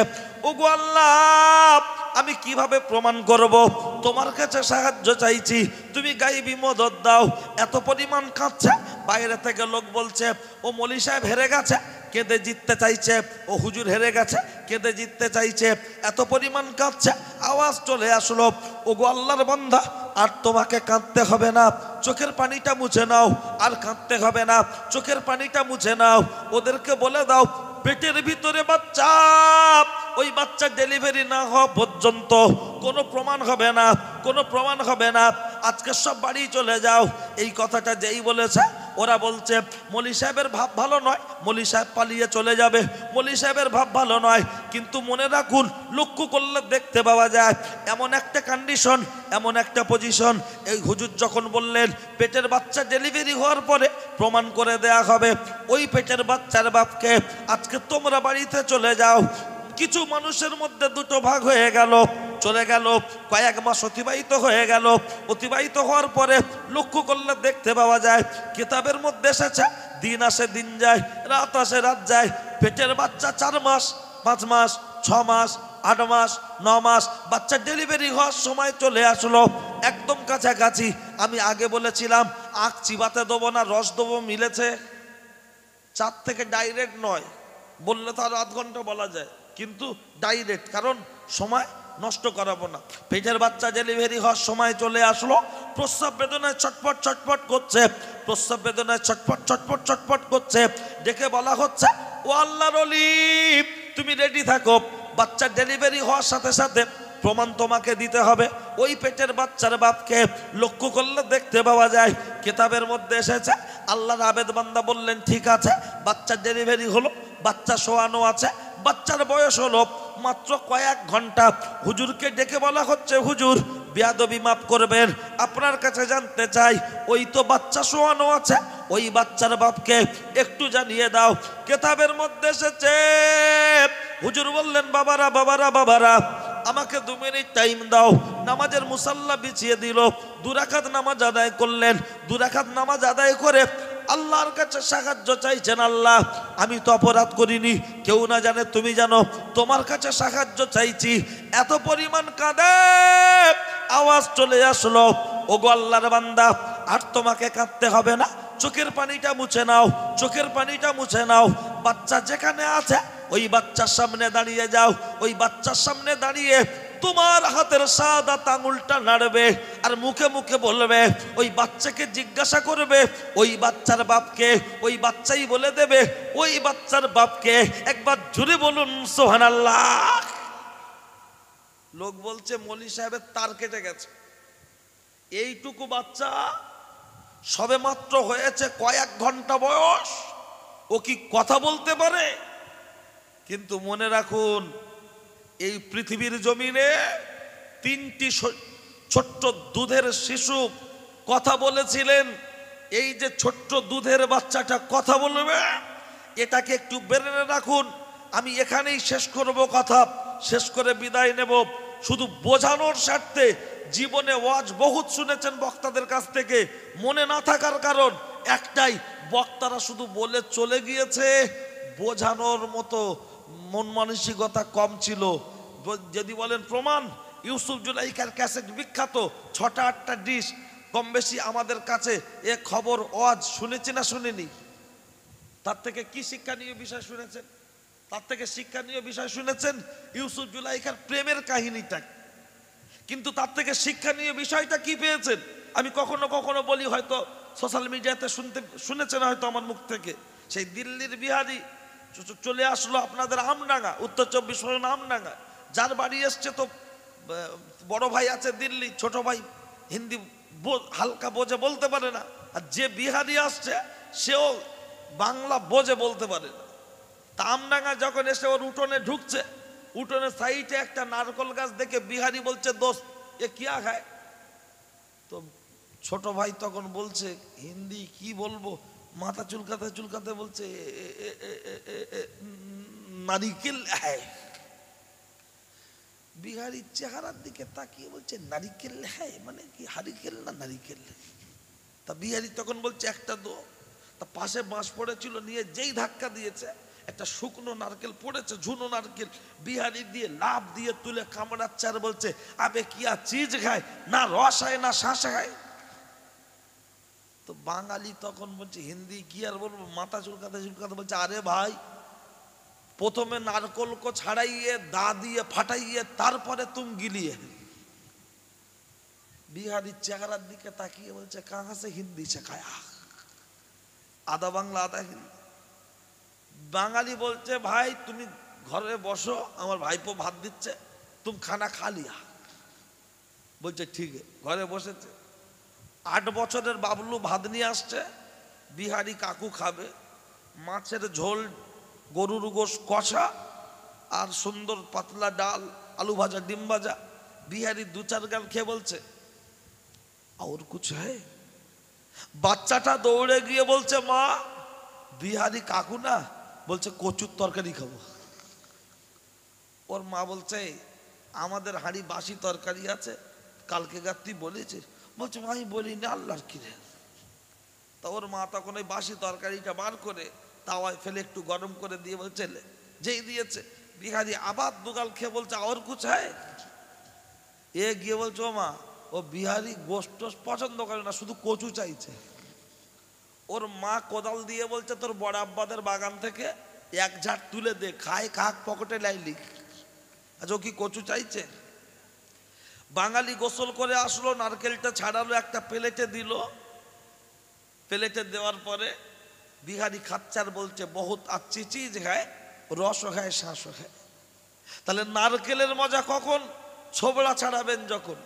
ওগো আল্লাহ, আমি কিভাবে প্রমাণ করব? তোমার কাছে সাহায্য চাইছি, তুমি গায়েবী মদদ দাও। এত পরিমাণ কাঁদছে, বাইরে থেকে লোক বলছে, ও মৌলী সাহেব হেরে গেছে, কেঁদে জিততে চাইছে, ও হুজুর হেরে গেছে, কেঁদে জিততে চাইছে। এত পরিমাণ কাঁদছে, আওয়াজ চলে আসলো, ওগো আল্লাহর বান্দা, আর তোমাকে কাঁদতে হবে না, চোখের পানিটা মুছে নাও, আর কাঁদতে হবে না, চোখের পানিটা মুছে নাও। ওদেরকে বলে দাও, পেটের ভিতরে বাচ্চা, ওই বাচ্চা ডেলিভারি না হওয়া পর্যন্ত কোনো প্রমাণ হবে না, কোনো প্রমাণ হবে না। আজকে সব বাড়ি চলে যাও। এই কথাটা যেই বলেছে ওরা বলছে মলি সাহেবের ভাব ভালো নয়, মলি সাহেব পালিয়ে চলে যাবে, মলি সাহেবের ভাব ভালো নয়। কিন্তু মনে রাখুন, লক্ষ্য করলে দেখতে পাওয়া যায় এমন একটা কন্ডিশন, এমন একটা পজিশন। এই হুজুর যখন বললেন পেটের বাচ্চা ডেলিভারি হওয়ার পরে প্রমাণ করে দেয়া হবে, ওই পেটের বাচ্চার বাপকে আজকে তোমরা বাড়িতে চলে যাও। কিছু মানুষের মধ্যে দুটো ভাগ হয়ে গেল, চলে গেল। কয়েক মাস অতিবাহিত হয়ে গেল। অতিবাহিত হওয়ার পরে লক্ষ্য করলে দেখতে পাওয়া যায় কিতাবের মধ্যে এসেছে দিন আসে দিন যায়, রাত আসে রাত যায়। পেটের বাচ্চা 4 মাস, 5 মাস, 6 মাস, 8 মাস, 9 মাস, বাচ্চা ডেলিভারি হওয়ার সময় চলে আসলো একদম কাছাকাছি। আমি আগে বলেছিলাম আখ চিবাতে দেবো না রস দেবো, মিলেছে। 4 থেকে ডাইরেক্ট নয়, বললে তো আরো আধ ঘন্টা বলা যায়, কিন্তু ডাইরেক্ট, কারণ সময় নষ্ট করাবো না। পেটের বাচ্চা ডেলিভারি হওয়ার সময় চলে আসলো, প্রস্রাব বেদনায় ছটপট ছটপট করছে, প্রস্রাব বেদনায় ছটপট ছটপট ছটপট করছে। ডেকে বলা হচ্ছে ও আল্লাহর ওলি, তুমি রেডি থাকো, বাচ্চা ডেলিভারি হওয়ার সাথে সাথে প্রমাণ তোমাকে দিতে হবে। ওই পেটের বাচ্চার বাপকে লক্ষ্য করলে দেখতে পাওয়া যায় কিতাবের মধ্যে এসেছে আল্লাহর আবেদ বান্দা বললেন ঠিক আছে, বাচ্চার ডেলিভারি হলো, বাচ্চা শোয়ানো আছে, বাচ্চার বয়স হলো মাত্র কয়েক ঘন্টা। হুজুরকে ডেকে বলা হচ্ছে হুজুর বেয়াদবি মাফ করবেন, আপনার কাছে জানতে চাই ওই তো বাচ্চা শোয়ানো আছে, ওই বাচ্চার বাপকে একটু জানিয়ে দাও। কিতাবের মধ্যে এসেছে হুজুর বললেন বাবারা বাবারা বাবারা আমাকে 2 মিনিট টাইম দাও। নামাজের মুসাল্লা বিছিয়ে দিল, 2 রাকাত নামাজ আদায় করলেন। 2 রাকাত নামাজ আদায় করে আল্লাহর কাছে সাহায্য চাইছেন, আল্লাহ আমি তো অপরাধ করিনি, কেউ না জানে তুমি জানো, তোমার কাছে সাহায্য চাইছি। এত পরিমাণ কাঁদে আওয়াজ চলে আসলো, ওগো আল্লাহর বান্দা আর তোমাকে কাঁদতে হবে না, চোখের পানিটা মুছে নাও, চোখের পানিটা মুছে নাও। বাচ্চা যেখানে আছে ওই বাচ্চার সামনে দাঁড়িয়ে যাও, ওই বাচ্চার সামনে দাঁড়িয়ে তোমার হাতের সাদা আঙুলটা নাড়বে আর মুখে মুখে বলবে, ওই বাচ্চাকে জিজ্ঞাসা করবে ওই বাচ্চার বাপকে, ওই বাচ্চাই বলে দেবে ওই বাচ্চার বাপকে। একবার জোরে বলুন সুবহানাল্লাহ। লোক বলছে মৌলী সাহেবের তার কেটে গেছে। এইটুকু বাচ্চা সবে মাত্র হয়েছে কয়েক ঘন্টা বয়স, ও কি কথা বলতে পারে? কিন্তু মনে রাখুন এই পৃথিবীর জমিনে 3টি ছোট্ট দুধের শিশু কথা বলেছিলেন। এই যে ছোট্ট দুধের বাচ্চাটা কথা বলবে, এটাকে একটু বেড়ে রাখুন। আমি এখানেই শেষ করব, কথা শেষ করে বিদায় নেব। শুধু বোঝানোর স্বার্থে, জীবনে ওয়াজ বহুত শুনেছেন বক্তাদের কাছ থেকে, মনে না থাকার কারণ একটাই, বক্তারা শুধু বলে চলে গিয়েছে, বোঝানোর মতো মন মানসিকতা কম ছিল। যদি বলেন প্রমাণ, ইউসুফ জুলাইখার ক্যাসেট বিখ্যাত, 6টা 8টা ডিশ কম বেশি আমাদের কাছে এ খবর ওয়াজ শুনেছি না শুনিনি? তার থেকে কি শিক্ষণীয় বিষয় শুনেছেন? তার থেকে শিক্ষণীয় বিষয় শুনেছেন ইউসুফ জুলাইখার প্রেমের কাহিনীটা। কিন্তু তার থেকে শিক্ষণীয় বিষয়টা কি পেয়েছেন? আমি কখনো কখনো বলি, হয়তো সোশ্যাল মিডিয়াতে শুনেছেন হয়তো আমার মুখ থেকে, সেই দিল্লির বিহারি চলে আসলো আপনাদের আমডাঙ্গা, উত্তর 24 পরগনা আমডাঙ্গা। যার বাড়ি এসছে তো বড় ভাই আছে দিল্লি, ছোট ভাই হিন্দি হালকা বোঝে বলতে পারে না, আর যে বিহারি আসছে সেও বাংলা বোঝে বলতে পারে না। তা আমডাঙ্গা যখন এসে ওর উঠোনে ঢুকছে, উঠোনের সাইডে একটা নারকল গাছ দেখে বিহারি বলছে দোস্ত এ কিয়া খায়? তো ছোট ভাই তখন বলছে হিন্দি কি বলবো, মাথা চুলকাতে চুলকাতে বলছে নারিকেল। বিহারি চেহারার দিকে তাকিয়ে বলছে নারিকেল হ্যাঁ, মানে কি হারিকেল না নারিকেল? তা বিহারি তখন বলছে একটা দো। তা পাশে বাঁশ পড়েছিল, নিয়ে যেই ধাক্কা দিয়েছে একটা শুকনো নারকেল পড়েছে, ঝুনো নারকেল, বিহারি দিয়ে লাভ দিয়ে তুলে কামড়াচ্ছে আর বলছে আবে কিয়া চিজ খায় না, রস হয় না শ্বাস খায়। তো বাঙালি তখন বলছে হিন্দি কি আর বলবো, মাথা চুলকাতে চুলকাতে বলছে আরে ভাই, প্রথমে নারকল को ছাড়াইয়ে দা দিয়ে ফাটাইয়ে তারপরে তুম গিলিয়ে। বিহারি চেহারার দিকে তাকিয়ে বলছে কাহা সে হিন্দি শেখায়া? আধা বাংলা আধা হিন্দি। বাঙালি বলছে ভাই তুমি ঘরে বসো, আমার ভাইপো ভাত দিচ্ছে, তুমি খানা খা লিয়া। বলছে ঠিক আছে, ঘরে বসেছে। 8 বছরের বাবলু ভাত নিয়ে আসছে, বিহারি কাকু খাবে, মাছের ঝোল, গরুর গোশ কষা আর সুন্দর পাতলা ডাল, আলু ভাজা, ডিম ভাজা। বিহারি 2-4 গাল খেয়ে বলছে আর কুছ হ্যায়? বাচ্চাটা দৌড়ে গিয়ে বলছে মা, বিহারি কাকু না বলছে কচুর তরকারি খাবো। ওর মা বলছে আমাদের হাঁড়ি বাসি তরকারি আছে, কালকে তুই বলেছিস? বলছে আমি বলি না, আল্লাহর কিরে। তা ওর মা তখন ওই বাসি তরকারিটা বার করে তাওয়ায় ফেলে একটু গরম করে দিয়ে বলছে, যেই দিয়েছে বিহারি আবার 2 গাল খেয়ে বলছে আর কুছ হ্যায়? এ গিয়ে বলছে ও মা, ও বিহারি গোশত পছন্দ করে না, শুধু কচু চাইছে। ওর মা কোদাল দিয়ে বলছে তোর বড় আব্বাদের বাগান থেকে 1 ঝাড় তুলে দে, খায় কাক পকেটে লাইলি। আচ্ছা ও কি কচু চাইছে? বাঙালি গোসল করে আসলো, নারকেলটা ছাড়ালো, একটা প্লেটে দিল। প্লেটে দেওয়ার পরে বিহারি খাচ্চার বলছে বহুত আচ্ছি চিজ খায়, রসও খায়, শাঁসও খায়। তাহলে নারকেলের মজা কখন? ছোবড়া ছাড়াবেন যখন।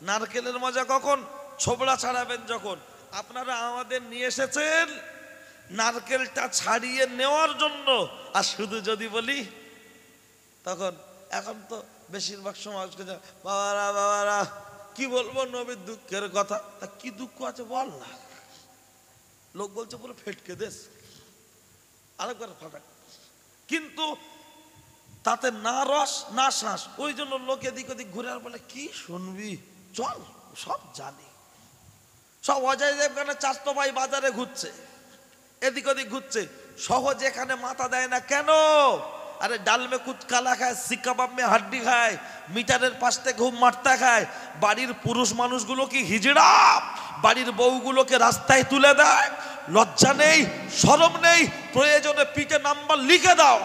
নারকেলের মজা কখন? ছোবড়া ছাড়াবেন যখন। আপনারা আমাদের নিয়ে এসেছেন নারকেলটা ছাড়িয়ে নেওয়ার জন্য। আর শুধু যদি বলি তখন, এখন তো বেশিরভাগ সময় বাবারা বাবারা কি বলবো নবীর দুঃখের কথা। তা কি দুঃখ আছে বল না। লোক বলছে পুরো ফেটকে দেশ, আরেকবার ফাটাক। কিন্তু তাতে না রস না শ্বাস, ওই জন্য লোক এদিক ওদিক ঘুরে আর বলে কি শুনবি, চল সব জানি। সব অজয় দেবগানের চাস্তো ভাই বাজারে ঘুরছে, এদিক ওদিক ঘুরছে, সহজ এখানে মাথা দেয় না কেন? আরে ডাল মে কুচ কালা খায়, সিকাবাব মে হাড্ডি খায়, মিটারের পাশ থেকে ঘুম মারতা খায়। বাড়ির পুরুষ মানুষগুলো কি হিজড়া? বাড়ির বউগুলোকে রাস্তায় তুলে দেয়? লজ্জা নেই, শরম নেই? প্রয়োজনে পিঠে নাম্বার লিখে দাও,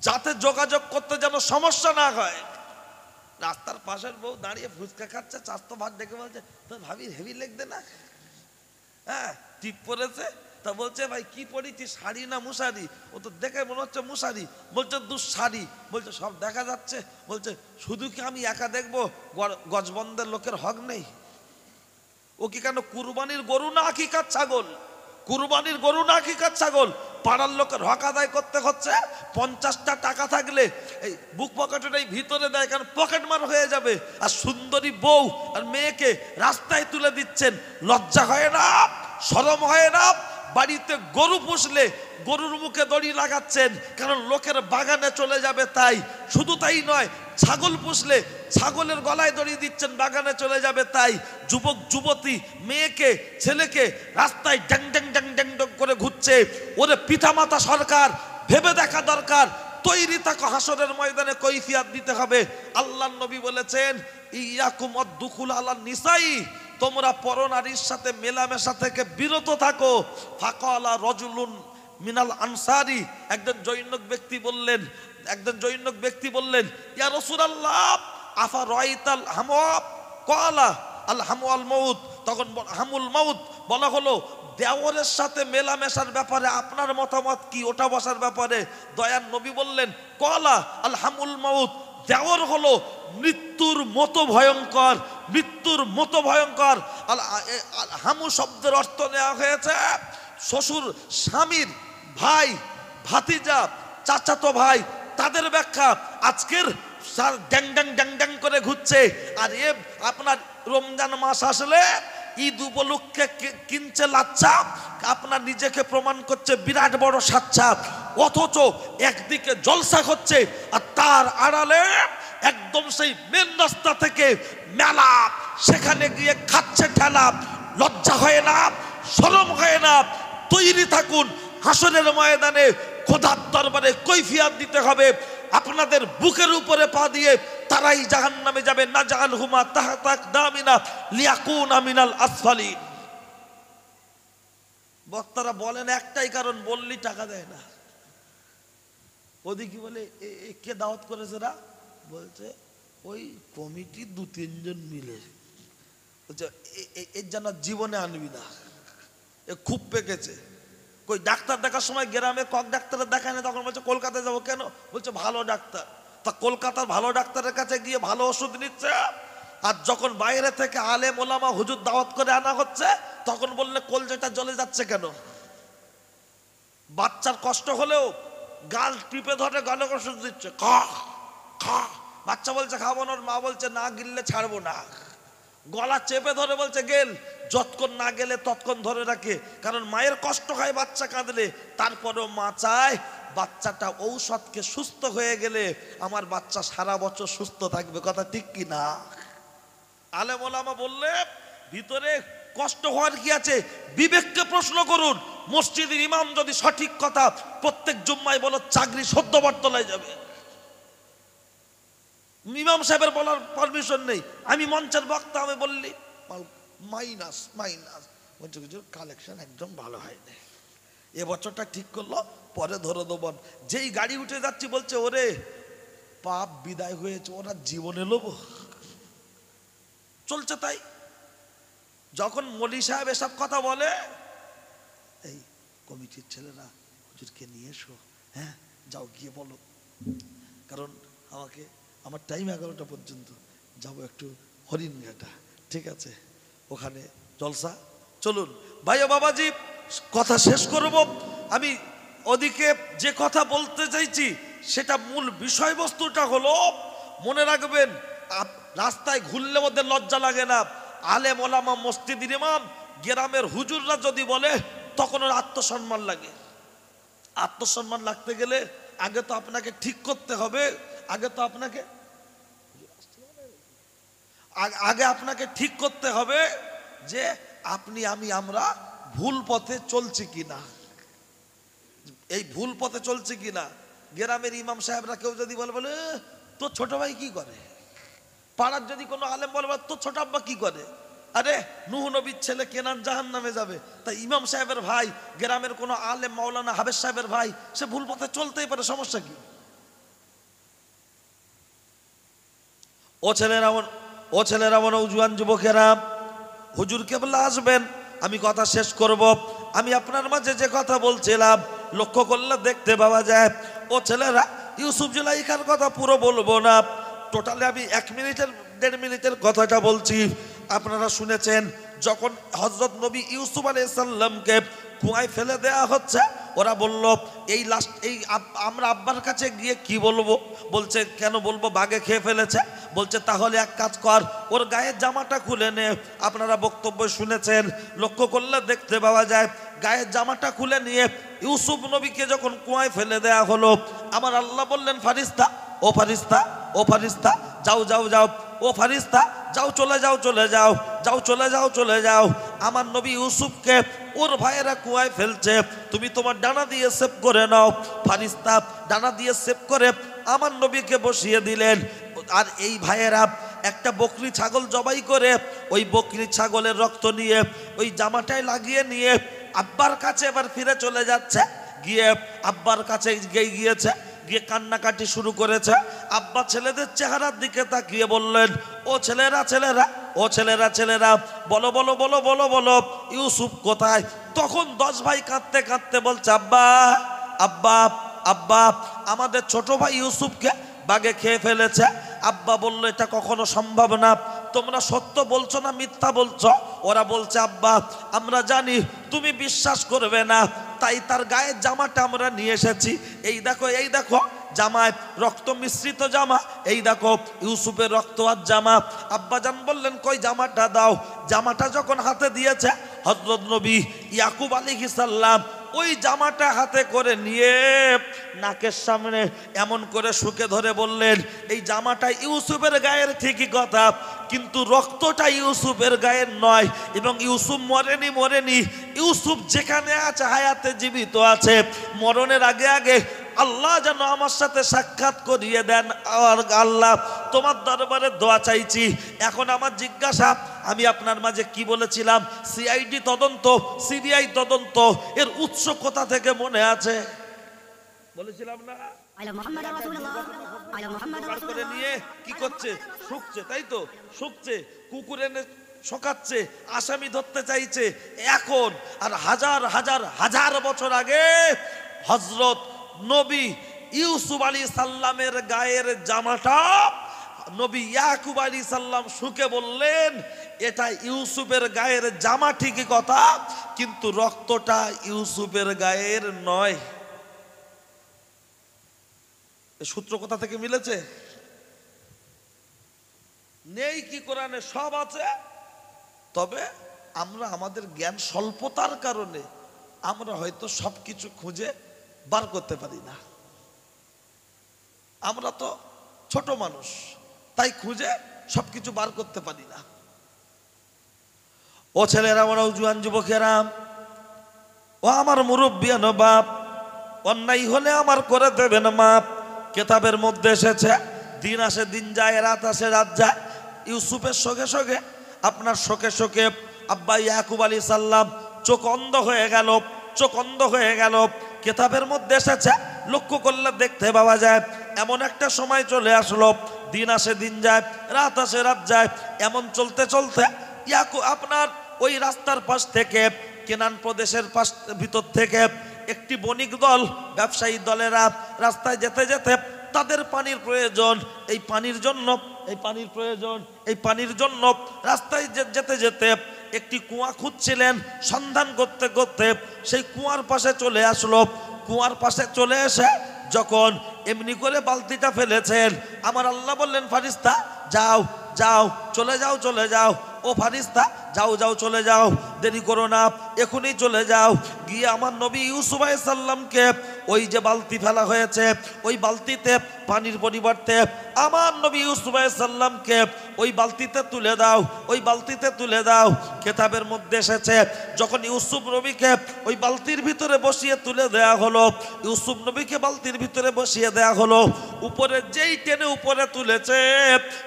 যাতে যোগাযোগ করতে যেন সমস্যা না হয়। রাস্তার পাশের বউ দাঁড়িয়ে ফুচকা খাচ্ছে, চাস্তো ভাত ডেকে বলছে তোর ভাবি হেভি লেগদে না, হ্যাঁ টিপ পরেছে। তা বলছে ভাই কি পড়েছি, শাড়ি না মুশারি? ও তো দেখে মনে হচ্ছে মুশারি। বলছে দু শাড়ি। বলছে সব দেখা যাচ্ছে। বলছে শুধু কি আমি একা দেখবো? গজবন্দের লোকের হক নেই? ও কি কেন কুরবানির গরু না আকিকার ছাগল? কুরবানির গরু না আকিকার ছাগল? পাড়ার লোকের হক আদায় করতে হচ্ছে। 50টা টাকা থাকলে এই বুক পকেটের ভিতরে দেয়, কারণ পকেট মার হয়ে যাবে। আর সুন্দরী বউ আর মেয়েকে রাস্তায় তুলে দিচ্ছেন, লজ্জা হয় না? শরম হয় না? বাড়িতে গরু পুষলে গরুর মুখে দড়ি লাগাচ্ছেন, কারণ লোকের বাগানে চলে যাবে তাই। শুধু তাই নয়, ছাগল পুষলে ছাগলের গলায় দড়ি দিচ্ছেন, বাগানে চলে যাবে তাই। যুবক যুবতী মেয়েকে ছেলেকে রাস্তায় ড্যাং ড্যাং ড্যাং ড্যাং ড্যাং করে ঘুরছে। ওরে পিতামাতা সরকার ভেবে দেখা দরকার, তৈরি থাকো, হাসরের ময়দানে কৈফিয়াত দিতে হবে। আল্লাহর নবী বলেছেন ইয়াকুম আদ-দুখুল আলা নিসাই, তোমরা পরনারীর সাথে মেলামেশা থেকে বিরত থাকো। ফাকালা রাজুলুন মিনাল আনসারি, একজন জৈনক ব্যক্তি বললেন ইয়া রাসূলুল্লাহ আফা রাইতাল হামওয়াব ক্বালা আল হামওয়াল মাউত। তখন হামুল মাউত বলা হলো, দেওরের সাথে মেলামেশার ব্যাপারে আপনার মতামত কি? ওটা বসার ব্যাপারে দয়ার নবী বললেন ক্বালা আল হামুল মাউত, দেওর হলো মৃত্যুর মতো ভয়ঙ্কর, মৃত্যুর মতো ভয়ঙ্কর। হামু শব্দের অর্থ নেওয়া হয়েছে শ্বশুর স্বামীর ভাই, ভাতিজা, চাচাতো ভাই, তাদের ব্যাখ্যা। আজকের ড্যাং ড্যাং ড্যাং ড্যাং করে ঘুরছে, আর এ আপনার রমজান মাস আসলে ঈদ উপলক্ষে কিনছে লাচ্ছা, আপনার নিজেকে প্রমাণ করছে বিরাট বড় সাচ্চা। অথচ একদিকে জলসা হচ্ছে আর তার আড়ালে একদম সেই মেন রাস্তা থেকে মেলা, সেখানে গিয়ে খাচ্ছে ঠেলা। লজ্জা হয় না? শরম হয় না? তৈরি থাকুন, হাসরের ময়দানে খোদার দরবারে কৈফিয়াত দিতে হবে। আপনাদের বুকের উপরে পা দিয়ে তারাই জাহান্নামে যাবে। না জাআলহুমা তাহতা আকদামিনা লিয়াকুনা মিনাল আসফালিন। বক্তারা বলেন একটাই কারণ, বললি টাকা দেয় না। ওদিকে বলে কে দাওয়াত করেছে রা? বলছে ওই কমিটি 2-3 জন মিলে। বলছে এর যেন জীবনে আনবি না, এ খুব পেকেছে। কই ডাক্তার দেখার সময় গ্রামে কক ডাক্তার দেখায় না, তখন বলছে কলকাতায় যাবো। কেন? বলছে ভালো ডাক্তার। তা কলকাতার ভালো ডাক্তারের কাছে গিয়ে ভালো ওষুধ নিচ্ছে, আর যখন বাইরে থেকে আলেম ওলামা হুজুর দাওয়াত করে আনা হচ্ছে তখন বললে কলজেটা জ্বলে যাচ্ছে কেন? বাচ্চার কষ্ট হলেও গাল টিপে ধরে গালে ওষুধ দিচ্ছে, খা খা। বাচ্চা বলছে খাবো না, মা বলছে না গিললে ছাড়বো না। গলা চেপে ধরে বলছে গেল, যতক্ষণ না গেলে ততক্ষণ ধরে রাখে, কারণ মায়ের কষ্ট হয় বাচ্চা কাঁদলে। তারপরেও মা চায় বাচ্চাটা ঔষধকে সুস্থ হয়ে গেলে আমার বাচ্চা সারা বছর সুস্থ থাকবে। কথা ঠিক কি না? আলেম ওলামা বললে ভিতরে কষ্ট হওয়ার কি আছে? বিবেককে প্রশ্ন করুন। মসজিদের ইমাম যদি সঠিক কথা প্রত্যেক জুম্মায় বলো, চাকরি সদ্য বর্তলায় যাবে। ইমাম সাহেবের বলার পারমিশন নেই, আমি মঞ্চের বক্তা, আমি বললি মাইনাস মাইনাস। বলছে কালেকশন একদম ভালো হয়নি, এবছরটা ঠিক করলো, পরে ধরে দেবো। যেই গাড়ি উঠে যাচ্ছি বলছে ওরে পাপ বিদায় হয়েছে, ওরা জীবনে লোভ চলছে। তাই যখন মলি সাহেব এসব কথা বলে, এই কমিটির ছেলেরা হুজুরকে নিয়ে এসো, হ্যাঁ যাও গিয়ে বলো, কারণ আমাকে আমার টাইম 11টা পর্যন্ত যাবো একটু হরিণঘাটা, ঠিক আছে ওখানে জলসা। চলুন ভাই ও বাবাজি, কথা শেষ করব। আমি ওদিকে যে কথা বলতে চাইছি সেটা মূল বিষয়বস্তুটা হলো, মনে রাখবেন রাস্তায় ঘুরলে ওদের লজ্জা লাগে না। আলেম ওলামা মসজিদের ইমাম গ্রামের হুজুররা যদি বলে তখন ওর আত্মসম্মান লাগে। আত্মসম্মান লাগতে গেলে আগে তো আপনাকে ঠিক করতে হবে, আগে আপনাকে ঠিক করতে হবে যে আপনি আমরা ভুল পথে চলছি কিনা, এই ভুল পথে চলছে কিনা। গ্রামের ইমাম সাহেবরা কেউ যদি বলে তোর ছোট ভাই কি করে, পাড়ার যদি কোনো আলেম বলে তোর ছোট আব্বা কি করে, আরে নূহ নবীর ছেলে কেনান জাহান্নামে যাবে, তাই ইমাম সাহেবের ভাই গ্রামের কোনো আলেম মাওলানা হাবেজ সাহেবের ভাই সে ভুল পথে চলতেই পারে, সমস্যা কি? ও ছেলেরা নওজোয়ান যুবকেরা, হুজুর কেবলা আসবেন, আমি কথা শেষ করব। আমি আপনার মাঝে যে কথা বলছিলাম লক্ষ্য করলে দেখতে পাওয়া যায়, ও ছেলেরা ইউসুফ জুলাইখার কথা পুরো বলবো না, টোটালি আমি 1-1.5 মিনিটের কথাটা বলছি। আপনারা শুনেছেন যখন হযরত নবী ইউসুফ আলাইহিস সালামকে কুয়ায় ফেলে দেয়া হচ্ছে, ওরা বলল আমরা আব্বার কাছে গিয়ে কি বলবো? বলছে কেন বলবো, বাঘে খেয়ে ফেলেছে। বলছে তাহলে এক কাজ কর, ওর গায়ের জামাটা খুলে নে। আপনারা বক্তব্য শুনেছেন, লক্ষ্য করলে দেখতে পাওয়া যায় গায়ের জামাটা খুলে নিয়ে ইউসুফ নবীকে যখন কুয়ায় ফেলে দেয়া হলো, আমার আল্লাহ বললেন ফারিস্তা, ও ফারিস্তা, ও ফারিস্তা যাও যাও যাও, ও ফারিস্তা যাও চলে যাও চলে যাও, যাও চলে যাও চলে যাও, আমার নবী ইউসুফকে ওর ভাইয়েরা কুয়ায় ফেলছে, তুমি তোমার ডানা দিয়ে সেভ করে নাও। ফারিস্তা ডানা দিয়ে সেভ করে আমার নবীকে বসিয়ে দিলেন। আর এই ভাইয়েরা একটা বকরি ছাগল জবাই করে ওই বকরি ছাগলের রক্ত নিয়ে ওই জামাটায় লাগিয়ে নিয়ে আব্বার কাছে এবার ফিরে চলে যাচ্ছে। গিয়ে আব্বার কাছে গিয়েছে, গিয়ে কান্নাকাটি শুরু করেছে। আব্বা ছেলেদের চেহারার দিকে তাকিয়ে বললেন, ও ছেলেরা ছেলেরা, ও ছেলেরা ছেলেরা বলো বলো বলো বলো বলো ইউসুফ কোথায়? তখন 10 ভাই কাঁদতে কাঁদতে বলছে আব্বা আব্বা আব্বা আমাদের ছোট ভাই ইউসুফকে বাঘে খেয়ে ফেলেছে। আব্বা বলল এটা কখনো সম্ভব না, তোমরা সত্য বলছো না মিথ্যা বলছো? ওরা বলছে আব্বা আমরা জানি তুমি বিশ্বাস করবে না, তাই তার গায়ের জামাটা আমরা নিয়ে এসেছি। এই দেখো জামায় রক্ত মিশ্রিত জামা, এই দেখো ইউসুফের রক্ত আর জামা। আব্বাজান বললেন কই জামাটা দাও। জামাটা যখন হাতে দিয়েছে হযরত নবী ইয়াকুব আলাইহিস সালাম ওই জামাটা হাতে করে নিয়ে নাকের সামনে এমন করে শুকে ধরে বললেন, এই জামাটা ইউসুফের গায়ের ঠিকই কথা, কিন্তু রক্তটা ইউসুফের গায়ের নয়, এবং ইউসুফ মরেনি। ইউসুফ যেখানে আছে হায়াতে জীবিত আছে, মরণের আগে আগে আল্লাহ যেন আমার সাথে সাক্ষাৎ করিয়ে দেন। আর আল্লাহ তোমার দরবারে দোয়া চাইছি। এখন আমার জিজ্ঞাসা, আমি আপনার মাঝে কি বলেছিলাম? সিআইডি তদন্ত, সিবিআই তদন্ত, এর উৎস কোথা থেকে মনে আছে? বলেছিলাম না? নিয়ে কি করছে? শুকছে, তাই তো শুকছে। কুকুর এনে শোকাচ্ছে, আসামি ধরতে চাইছে এখন। আর হাজার হাজার হাজার বছর আগে হযরত নবী ইউসুফ আলাইহিস সালামের গায়ের জামাটা নবী ইয়াকুব আলাইহিস সালাম শুকে বললেন, এটা ইউসুফের গায়ের জামা ঠিকই কথা, কিন্তু রক্তটা ইউসুফের গায়ের নয়। সূত্র কোথা থেকে মিলেছে? নেই কি কোরআনে? সব আছে, তবে আমরা আমাদের জ্ঞান স্বল্পতার কারণে আমরা হয়তো সবকিছু খুঁজে বার করতে পারি না। আমরা তো ছোট মানুষ, তাই খুঁজে সবকিছু বার করতে পারি না। ও ছেলেরা, আমার জুয়ান যুবকেরা, ও আমার মুরব্বিয়ান বাপ, অন্যায় হলে আমার করে দেবেন মাপ। কেতাবের মধ্যে এসেছে, দিন আসে দিন যায়, রাত আসে রাত যায়। ইউসুফের সঙ্গে সঙ্গে আপনার শোকে শোকে আব্বা ইয়াকুব আলাইহিস সালাম চোখ অন্ধ হয়ে গেল, চোখ অন্ধ হয়ে গেল। কেতাবের মধ্যে এসেছে, লক্ষ্য করলে দেখতে পাওয়া যায়, এমন একটা সময় চলে আসলো, দিন আসে দিন যায়, রাত আসে রাত যায়। এমন চলতে চলতে ইয়াকুব আপনার ওই রাস্তার পাশ থেকে, কেনান প্রদেশের পাশ ভিতর থেকে একটি বণিক দল, ব্যবসায়ী দলেরা রাস্তায় যেতে যেতে তাদের পানির প্রয়োজন, এই পানির জন্য, এই পানির প্রয়োজন, এই পানির জন্য রাস্তায় যেতে যেতে একটি কুয়া খুঁজছিলেন। সন্ধান করতে করতে সেই কুয়ার পাশে চলে আসলো। কুয়ার পাশে চলে এসে যখন এমনি করে বালতিটা ফেলেছেন, আমার আল্লাহ বললেন, ফারিস্তা যাও যাও, চলে যাও চলে যাও। ও ফারিস্তা যাও যাও চলে যাও, দেরি করো না, এখনই চলে যাও। গিয়ে আমার নবী ইউসুফ আলাইহিস সালামকে ওই যে বালতি ফেলা হয়েছে, ওই বালতিতে পানির পরিবর্তে আমার নবী ইউসুফ আলাইহিস সালামকে ওই বালতিতে তুলে দাও, ওই বালতিতে তুলে দাও। কেতাবের মধ্যে এসেছে, যখন ইউসুফ নবীকে ওই বালতির ভিতরে বসিয়ে তুলে দেয়া হলো, ইউসুফ নবীকে বালতির ভিতরে বসিয়ে দেয়া হলো, উপরে যেই টেনে উপরে তুলেছে,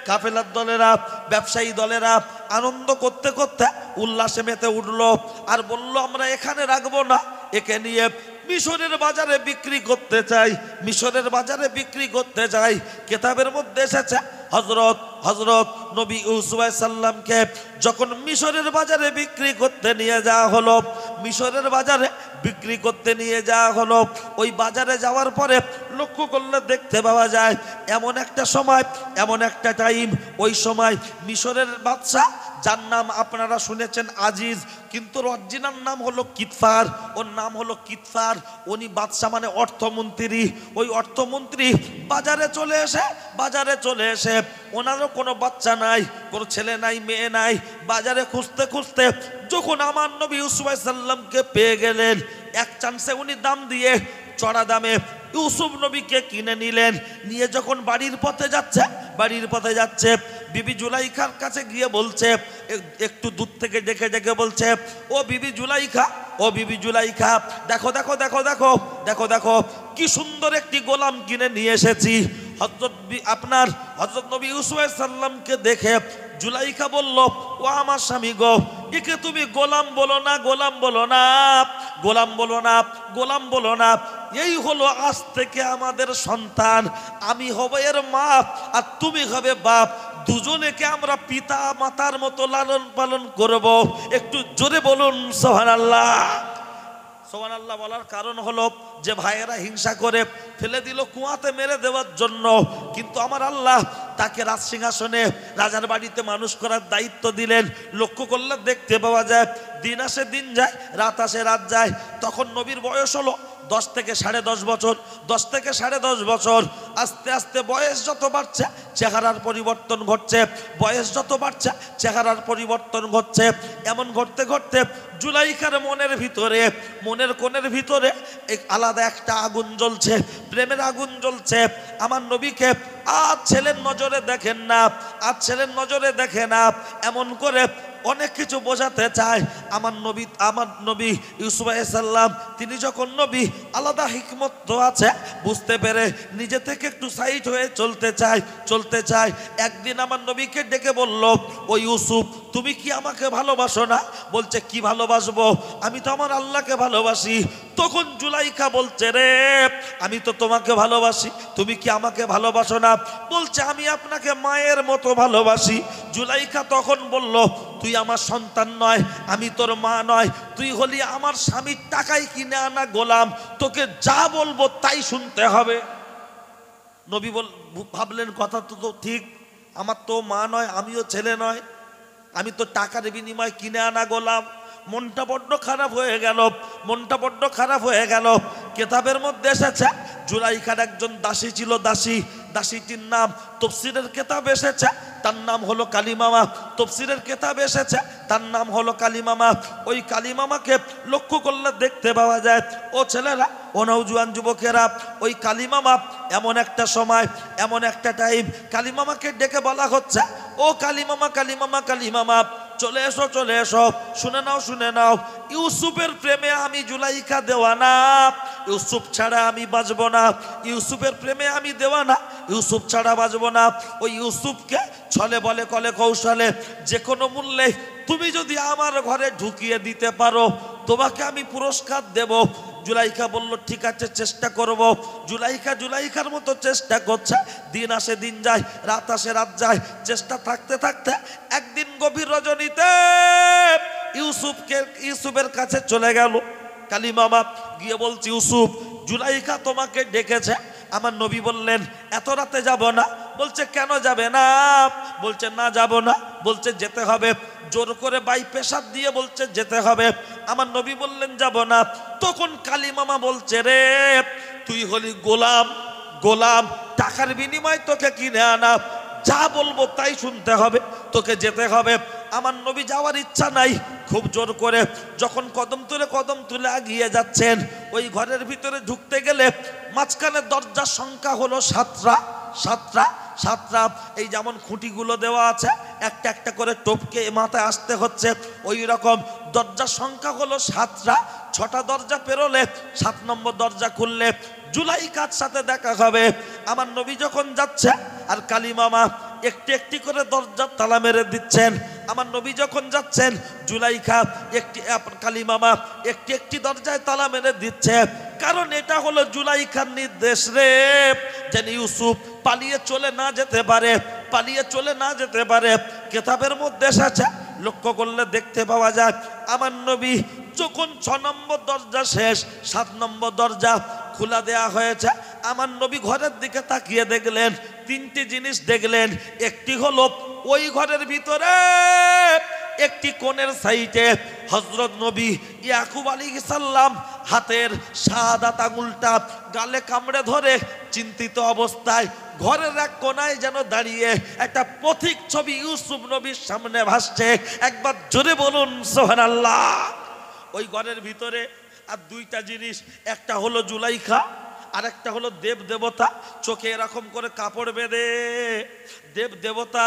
কাফেলার দলেরা, ব্যবসায়ী দলেরা আনন্দ করতে করতে উল্লাসে মেতে উঠলো। আর বলল, আমরা এখানে রাখবো না, একে নিয়ে মিশরের বাজারে বিক্রি করতে চাই, মিশরের বাজারে বিক্রি করতে চাই। কেতাবের মধ্যে এসেছে, হযরত নবী ইউসুফ আলাইহিস সালামকে যখন মিশরের বাজারে বিক্রি করতে নিয়ে যাওয়া হলো, মিশরের বাজারে বিক্রি করতে নিয়ে যাওয়া হলো, ওই বাজারে যাওয়ার পরে লক্ষ্য করলে দেখতে পাওয়া যায়, এমন একটা সময়, এমন একটা টাইম, ওই সময় মিশরের বাদশা, যার নাম আপনারা শুনেছেন আজিজ, কিন্তু অরিজিনাল নাম হলো কিতফার, ওর নাম হলো কিতফার। উনি বাদশা মানে অর্থমন্ত্রী। ওই অর্থমন্ত্রী বাজারে চলে এসে ওনারও কোনো বাচ্চা নাই, কোনো ছেলে নাই, মেয়ে নাই। বাজারে খুঁজতে খুঁজতে যখন আমার নবী ইউসুফ আলাইহিস সালামকে পেয়ে গেলেন, এক চান্সে উনি দাম দিয়ে, চড়া দামে ইউসুফ নবীকে কিনে নিলেন। নিয়ে যখন বাড়ির পথে যাচ্ছে, বিবি জুলাইখার কাছে গিয়ে বলছে, একটু দূর থেকে ডেকে ডেকে বলছে, ও বিবি জুলাইখা, ও বিবি জুলাইখা, দেখো দেখো দেখো দেখো দেখো দেখো, কি সুন্দর একটি গোলাম কিনে নিয়ে এসেছি। হযরত নবী ইউসুফ আলাইহিস সালামকে দেখে জুলাইখা বলল, ও আমার স্বামী গো, একে তুমি গোলাম বলো না, গোলাম বলো না, গোলাম বলো না, গোলাম বলো না। এই হলো আজ থেকে আমাদের সন্তান, আমি হব এর মা আর তুমি হবে বাপ, দুজনেকে আমরা পিতা মাতার মতো লালন পালন করব। একটু জোরে বলুন সুবহানাল্লাহ। সুবহানাল্লাহ বলার কারণ হলো যে ভাইয়েরা হিংসা করে ফেলে দিল কুয়াতে মেরে দেওয়ার জন্য, কিন্তু আমার আল্লাহ তাকে রাজ সিংহাসনে, রাজার বাড়িতে মানুষ করার দায়িত্ব দিলেন। লক্ষ্য করলে দেখতে পাওয়া যায়, দিন আসে দিন যায়, রাত আসে রাত যায়। তখন নবীর বয়স হলো 10 থেকে 10.5 বছর, 10 থেকে 10.5 বছর। আস্তে আস্তে বয়স যত বাড়ছে চেহারার পরিবর্তন ঘটছে, বয়স যত বাড়ছে চেহারার পরিবর্তন ঘটছে। এমন ঘটতে ঘটতে জুলাইখার মনের কোণের ভিতরে এক আলাদা একটা আগুন জ্বলছে, প্রেমের আগুন জ্বলছে। আমার নবীকে আর ছেলের নজরে দেখেন না, আর ছেলের নজরে দেখে না, এমন করে অনেক কিছু বোঝাতে চায়। আমার নবী ইউসুফ আলাইহিস সালাম, তিনি যখন নবী, আলাদা হিকমত তো আছে, বুঝতে পেরে নিজে থেকে একটু সাইড হয়ে চলতে চায়। একদিন আমার নবীকে ডেকে বলল, ও ইউসুফ, তুমি কি আমাকে ভালোবাসো না? বলছে, কি ভালোবাসবো, আমি তো আমার আল্লাহকে ভালোবাসি। তখন জুলাইখা বলছে, রে আমি তো তোমাকে ভালোবাসি, তুমি কি আমাকে ভালোবাসো না? বলছে, আমি আপনাকে মায়ের মতো ভালোবাসি। জুলাইখা তখন বলল, তুই আমার সন্তান নয়, আমি তোর মা নয়, তুই হলি আমার স্বামীর টাকায় কিনে আনা গোলাম, তোকে যা বলবো তাই শুনতে হবে। নবী ভাবলেন কথা তো ঠিক, আমার তো মা নয়, আমিও ছেলে নয়, আমি তো টাকার বিনিময়ে কিনে আনা গোলাম। মনটা বড্ড খারাপ হয়ে গেল, মনটা বড্ড খারাপ হয়ে গেল। কেতাবের মধ্যে এসেছে জুলাইখার একজন দাসী ছিল, দাসীটির নাম তফসিরের কেতাব এসেছে, তার নাম হলো কালিমামা। তফসিরের কেতাব এসেছে, তার নাম হলো কালিমামা। ওই কালিমামাকে লক্ষ্য করলে দেখতে পাওয়া যায়, ও ছেলেরা, ও নওজোয়ান যুবকেরা, ওই কালিমামা এমন একটা সময়, এমন একটা টাইম, কালিমামাকে ডেকে বলা হচ্ছে, ও কালিমামা, কালিমামা, কালিমামা, চলে এসো, চলে এসো, শুনে নাও, শুনে নাও, ইউসুফের প্রেমে আমি জুলাইখা দেওয়ানা, ইউসুফ ছাড়া আমি বাঁচব না, ইউসুফের প্রেমে আমি দেওয়ানা, ইউসুফ ছাড়া বাঁচব না। ওই ইউসুফকে ছলে বলে কলে কৌশলে যে কোনো মূল্যে তুমি যদি আমার ঘরে ঢুকিয়ে দিতে পারো, তোমাকে আমি পুরস্কার দেব। জুলাইখা বলল, ঠিক আছে, চেষ্টা করব। জুলাইখার মতো চেষ্টা করছে, দিন আসে দিন যায়, রাত আসে রাত যায়, চেষ্টা থাকতে থাকতে একদিন গভীর রজনীতে ইউসুফের কাছে চলে গেল কালিমামা, গিয়ে বলছি, ইউসুফ, জুলাইখা তোমাকে ডেকেছে। আমার নবী বললেন, এত রাতে যাব না। বলছে, কেন যাবে না? বলছে, না যাব না। বলছে, যেতে হবে। জোর করে বাই পেশাব দিয়ে বলছে যেতে হবে। আমার নবী বললেন, যাব না। তখন কালিমামা বলছে, রে তুই হলি গোলাম, গোলাম, টাকার বিনিময়ে তোকে কিনে আনা, যা বলবো তাই শুনতে হবে, তোকে যেতে হবে। আমার নবী যাওয়ার ইচ্ছা নাই, খুব জোর করে যখন কদম তুলে এগিয়ে যাচ্ছেন, ওই ঘরের ভিতরে ঢুকতে গেলে মাঝখানে দরজার সংখ্যা হলো সাতটা। এই যেমন খুঁটিগুলো দেওয়া আছে, একটা একটা করে টপকে মাথায় আসতে হচ্ছে, ওই রকম দরজার সংখ্যা হলো 7টা। 6টা দরজা পেরোলে 7 নম্বর দরজা খুললে জুলাইখার সাথে দেখা হবে। আমার নবী যখন যাচ্ছে আর কালিমামা একটি একটি করে দরজার তালা মেরে দিচ্ছেন, আমার নবী যখন যাচ্ছেন, জুলাইখা কালিমামা একটি একটি দরজায় তালা মেরে দিচ্ছে। কারণ এটা হলো জুলাইখার নির্দেশ, রে, যেন ইউসুফ পালিয়ে চলে না যেতে পারে, পালিয়ে চলে না যেতে পারে। কেতাবের মধ্যে এসেছে, লক্ষ্য করলে দেখতে পাওয়া যায়, আমার নবী যখন 6 নম্বর দরজা শেষ, 7 নম্বর দরজা খোলা দেয়া হয়েছে, আমার নবী ঘরের দিকে তাকিয়ে দেখলেন, 3টি জিনিস দেখলেন। একটি হলো ওই ঘরের ভিতরে একটি কোণের সাইডে হযরত নবী ইয়াকুব আলাইহিস সালাম হাতের শাহাদাত আঙুলটা গালে কামড়ে ধরে চিন্তিত অবস্থায় ঘরের এক কোণায় যেন দাঁড়িয়ে একটা পথিক ছবি ইউসুফ নবীর সামনে ভাসছে। একবার জোরে বলুন সুবহানাল্লাহ। ওই ঘরের ভিতরে আর 2টা জিনিস, একটা হলো জুলাইখা, আর একটা হলো দেব দেবতা, চোখে এরকম করে কাপড় বেঁধে। দেব দেবতা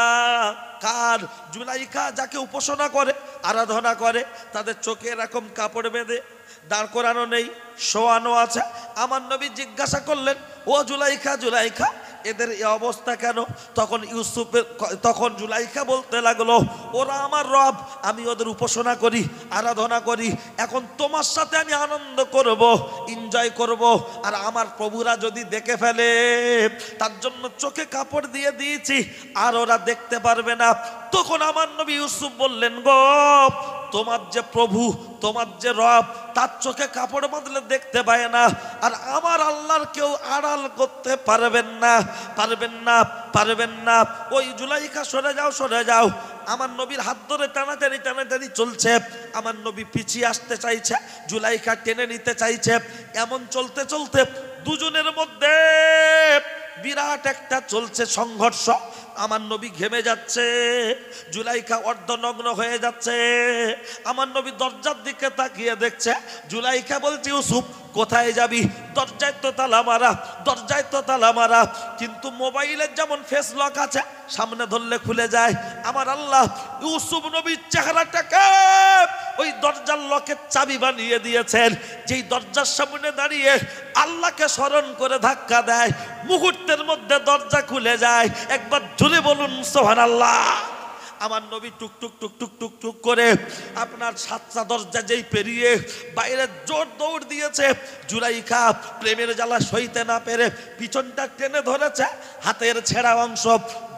কার? জুলাইখা যাকে উপাসনা করে, আরাধনা করে, তাদের চোখে এরকম কাপড় বেঁধে দাঁড় করানো নেই, শোয়ানো আছে। আমার নবী জিজ্ঞাসা করলেন, ও জুলাইখা, জুলাইখা, এদের এই অবস্থা কেন? তখন জুলাইখা বলতে লাগলো, ওরা আমার রব, আমি ওদের উপাসনা করি, আরাধনা করি, এখন তোমার সাথে আমি আনন্দ করব, এনজয় করব, আর আমার প্রভুরা যদি দেখে ফেলে, তার জন্য চোখে কাপড় দিয়ে দিয়েছি, আর ওরা দেখতে পারবে না। তখন আমার নবী ইউসুফ বললেন, গো, তোমার যে প্রভু, তোমার যে রব, তার চোখে কাপড় বাঁধলে দেখতে পায় না, আর আমার আল্লাহর কেউ আড়াল করতে পারবেন না, পারবেন না, পারবেন না। ওই জুলাইখা, সরে যাও, সরে যাও। আমার নবীর হাত ধরে টানাটানি চলছে। আমার নবী পিছিয়ে আসতে চাইছে, জুলাইখা টেনে নিতে চাইছে। এমন চলতে চলতে দুজনের মধ্যে বিরাট একটা চলছে সংঘর্ষ। আমার নবী ঘেমে যাচ্ছে, জুলাইখা অর্ধনগ্ন হয়ে যাচ্ছে। আমার নবী দরজার দিকে তাকিয়ে দেখছে, জুলাইখা বলছে, ইউসুফ কোথায় যাবি? দরজায় তো তালা মারা, দরজায় তো তালা মারা। কিন্তু মোবাইলের যেমন ফেস লক আছে, সামনে ধরলে খুলে যায়। আমার আল্লাহ ইউসুফ নবীর চেহারাটাকে ওই দরজার লকের চাবি বানিয়ে দিয়েছেন। যেই দরজার সামনে দাঁড়িয়ে আল্লাহকে স্মরণ করে ধাক্কা দেয়, মুহূর্তের মধ্যে দরজা খুলে যায়। একবার জোরে বলুন সুবহানাল্লাহ। আমার নবী টুকটুক টুকটুক টুকটুক করে আপনার 7টা দরজা যেই পেরিয়ে বাইরে জোর দৌড় দিয়েছে। জুলাইখা প্রেমের জ্বালা সইতে না পেরে পিছনটা টেনে ধরেছে, হাতের ছেঁড়া অংশ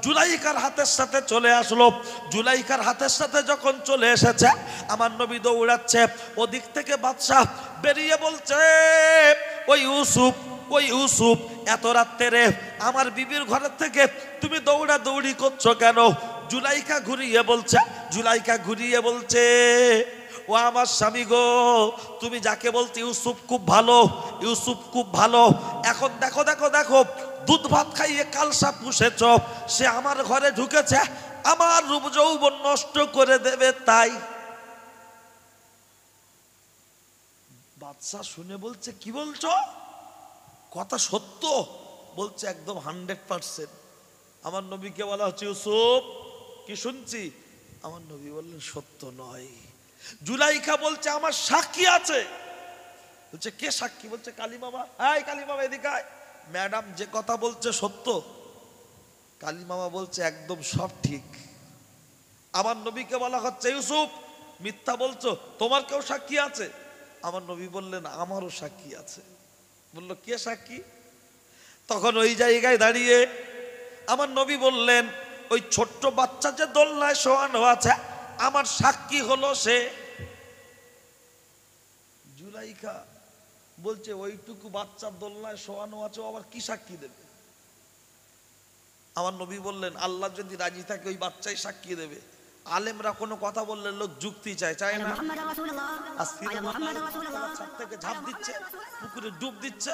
জুলাইখার হাতের সাথে চলে আসলো। জুলাইখার হাতের সাথে যখন চলে এসেছে, আমার নবী দৌড়াচ্ছে, ওদিক থেকে বাদশা বেরিয়ে বলছে, ওই ইউসুফ, ওই ইউসুফ, এত রাত্রে আমার বিবির ঘরের থেকে তুমি দৌড়া দৌড়ি করছো কেন? জুলাইখা ঘুরিয়ে বলছে, জুলাইখা ঘুরিয়ে বলছে, ও আমার স্বামী গো, তুমি যাকে বলতে ইউসুফ খুব ভালো, ইউসুফ খুব ভালো, এখন দেখো দেখো দেখো, দুধ ভাত খাইয়ে কালসা পুষেছ, সে আমার ঘরে ঢুকেছে, আমার রূপ যৌবন নষ্ট করে দেবে। তাই বাদশা শুনে বলছে, কি বলছো? কথা সত্য? বলছে একদম 100%। আমার নবীকে বলা হচ্ছে, ইউসুফ কি শুনছি? আমার নবী বললেন, সত্য নয়। জুলাইখা বলছে, আমার সাক্ষী আছে। বলছে, কে সাক্ষী? বলছে, কালী মামা। হাই কালী মামা, এদিকে আয়। ম্যাডাম যে কথা বলছে সত্য? কালী মামা বলছে, একদম সব ঠিক। আমার নবীকে বলা হচ্ছে, ইউসুফ মিথ্যা বলছো, তোমার কেউ সাক্ষী আছে? আমার নবী বললেন, আমারও সাক্ষী আছে। বলল, কে সাক্ষী? তখন ওই জায়গায় দাঁড়িয়ে আমার নবী বললেন, ওই ছোট্ট বাচ্চা যে দোলনায় শোয়ানো আছে, আমার সাক্ষী হলো সে। জুলাইখা বলছে, ওইটুকু বাচ্চার দোলনায় শোয়ানো আছে, আবার কি সাক্ষী দেবে? আমার নবী বললেন, আল্লাহ যদি রাজি থাকে ওই বাচ্চাই সাক্ষী দেবে। আলেমরা কোনো কথা বললে লোক যুক্তি চায়, চায় না? ছাদ থেকে ঝাঁপ দিচ্ছে, পুকুরে ডুব দিচ্ছে,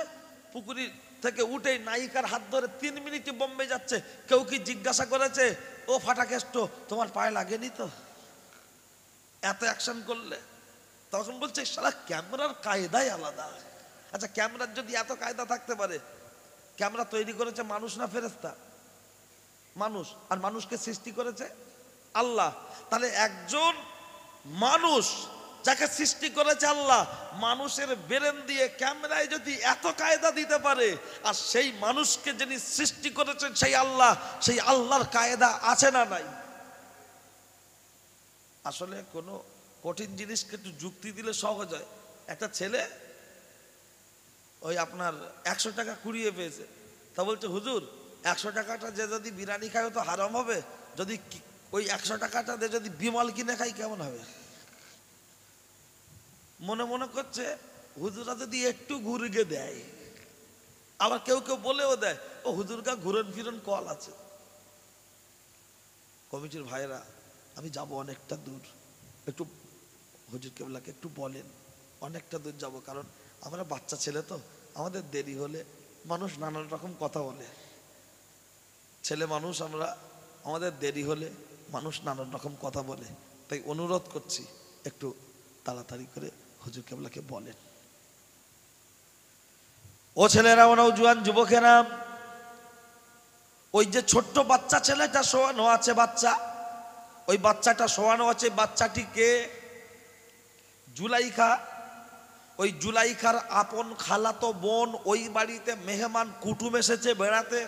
পুকুরি থেকে উঠে নায়িকার হাত ধরে 3 মিনিটে বোম্বে যাচ্ছে। কেউ কি জিজ্ঞাসা করেছে, ও ফাটাকেষ্ট তোমার পায়ে লাগেনি তো এত অ্যাকশন করলে? তখন বলছে, সারা ক্যামেরার কায়দাই আলাদা। আচ্ছা, ক্যামেরার যদি এত কায়দা থাকতে পারে, ক্যামেরা তৈরি করেছে মানুষ না ফেরেশতা? মানুষ। আর মানুষকে সৃষ্টি করেছে আল্লাহ। তাহলে একজন মানুষ যাকে সৃষ্টি করেছে আল্লাহ, মানুষের ব্রেন দিয়ে ক্যামেরায় যদি এত কায়দা দিতে পারে, আর সেই মানুষকে যিনি সৃষ্টি করেছেন সেই আল্লাহ, সেই আল্লাহর কায়দা আছে না নাই? আসলে কোনো কঠিন জিনিসকে একটু যুক্তি দিলে সহজ হয়। একটা ছেলে ওই আপনার 100 টাকা কুড়িয়ে পেয়েছে, তা বলছে, হুজুর 100 টাকাটা যে যদি বিরিয়ানি খায় তো হারাম হবে, যদি ওই 100 টাকাটা দিয়ে যদি বিমল কিনে খাই কেমন হবে? মনে মনে করছে, হুজুরা যদি একটু ঘুরিয়ে দেয়। আবার কেউ কেউ বলেও দেয়, ও হুজুরকা ঘুরন ফিরন কল আছে। কমিটির ভাইরা, আমি যাব অনেকটা দূর, একটু হুজুর কেবলাকে একটু বলেন, অনেকটা দূর যাব, কারণ আমরা বাচ্চা ছেলে তো, আমাদের দেরি হলে মানুষ নানান রকম কথা বলে। ছেলে মানুষ আমরা, আমাদের দেরি হলে মানুষ নানান রকম কথা বলে। তাই অনুরোধ করছি, একটু তাড়াতাড়ি করে হুজুর কেবলাকে বলেন। ও ছেলেরা, ও নওজোয়ান যুবকেরা, ওই যে ছোট্ট বাচ্চা ছেলেটা শোয়ানো আছে, বাচ্চা, ওই বাচ্চাটা শোয়ানো আছে, বাচ্চাটিকে জুলাইখা, ওই জুলাইখার আপন খালাতো বোন, ওই বাড়িতে মেহমান কুটুম এসেছে বেড়াতে,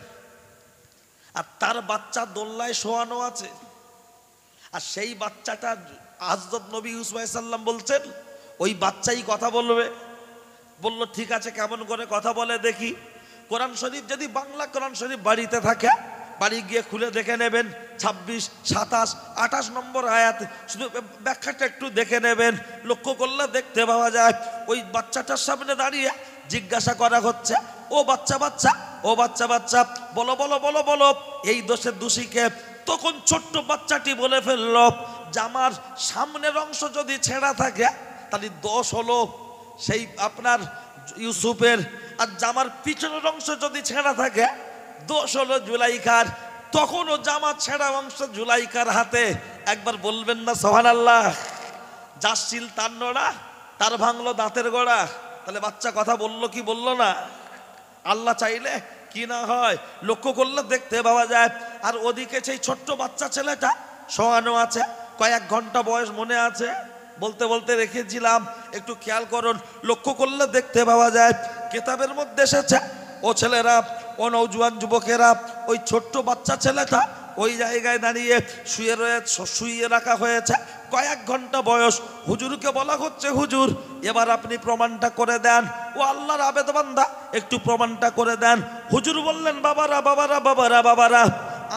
আর তার বাচ্চা দোলনায় শোয়ানো আছে। আর সেই বাচ্চাটা হযরত নবী ইউসুফ আলাইহিস সালাম বলছেন, ওই বাচ্চাই কথা বলবে। বলল, ঠিক আছে, কেমন করে কথা বলে দেখি। কোরআন শরীফ যদি বাংলা কোরআন শরীফ বাড়িতে থাকে, বাড়ি গিয়ে খুলে দেখে নেবেন, 26, 27, 28 নম্বর আয়াত, শুধু ব্যাখ্যাটা একটু দেখে নেবেন। লক্ষ্য করলে দেখতে পাওয়া যায়, ওই বাচ্চাটার সামনে দাঁড়িয়ে জিজ্ঞাসা করা হচ্ছে, ও বাচ্চা বাচ্চা, ও বাচ্চা বাচ্চা, বলো বলো বলো বলো, এই দোষের দোষীকে। তখন ছোট্ট বাচ্চাটি বলে ফেলল, জামার সামনের অংশ যদি ছেঁড়া থাকে তাহলে দোষ হলো সেই আপনার ইউসুফের, আর জামার পিছনের অংশ যদি ছেঁড়া থাকে দোষ হলো জুলাইখার। তখনও জামা ছেঁড়া অংশ জুলাইখার হাতে। একবার বলবেন না সুবহানাল্লাহ? যার শিল তার নোড়া, তার ভাঙলো দাঁতের গোড়া। তাহলে বাচ্চা কথা বললো কি বললো না? আল্লাহ চাইলে কি না হয়, লক্ষ্য করলে দেখতে পাওয়া যায়। আর ওদিকে সেই ছোট্ট বাচ্চা ছেলেটা শোয়ানো আছে, কয়েক ঘন্টা বয়স, মনে আছে? বলতে বলতে রেখেছিলাম, একটু খেয়াল করুন, লক্ষ্য করলে দেখতে পাওয়া যায় কিতাবের মধ্যে এসেছে, ও ছেলেরা, ও নওজোয়ান যুবকেরা, ওই ছোট্ট বাচ্চা ছেলেটা ওই জায়গায় দাঁড়িয়ে শুইয়ে রাখা হয়েছে, কয়েক ঘন্টা বয়স। হুজুরকে বলা হচ্ছে, হুজুর এবার আপনি প্রমাণটা করে দেন, ও আল্লাহর আবেদ বান্দা, একটু প্রমাণটা করে দেন। হুজুর বললেন, বাবারা বাবারা বাবারা বাবারা,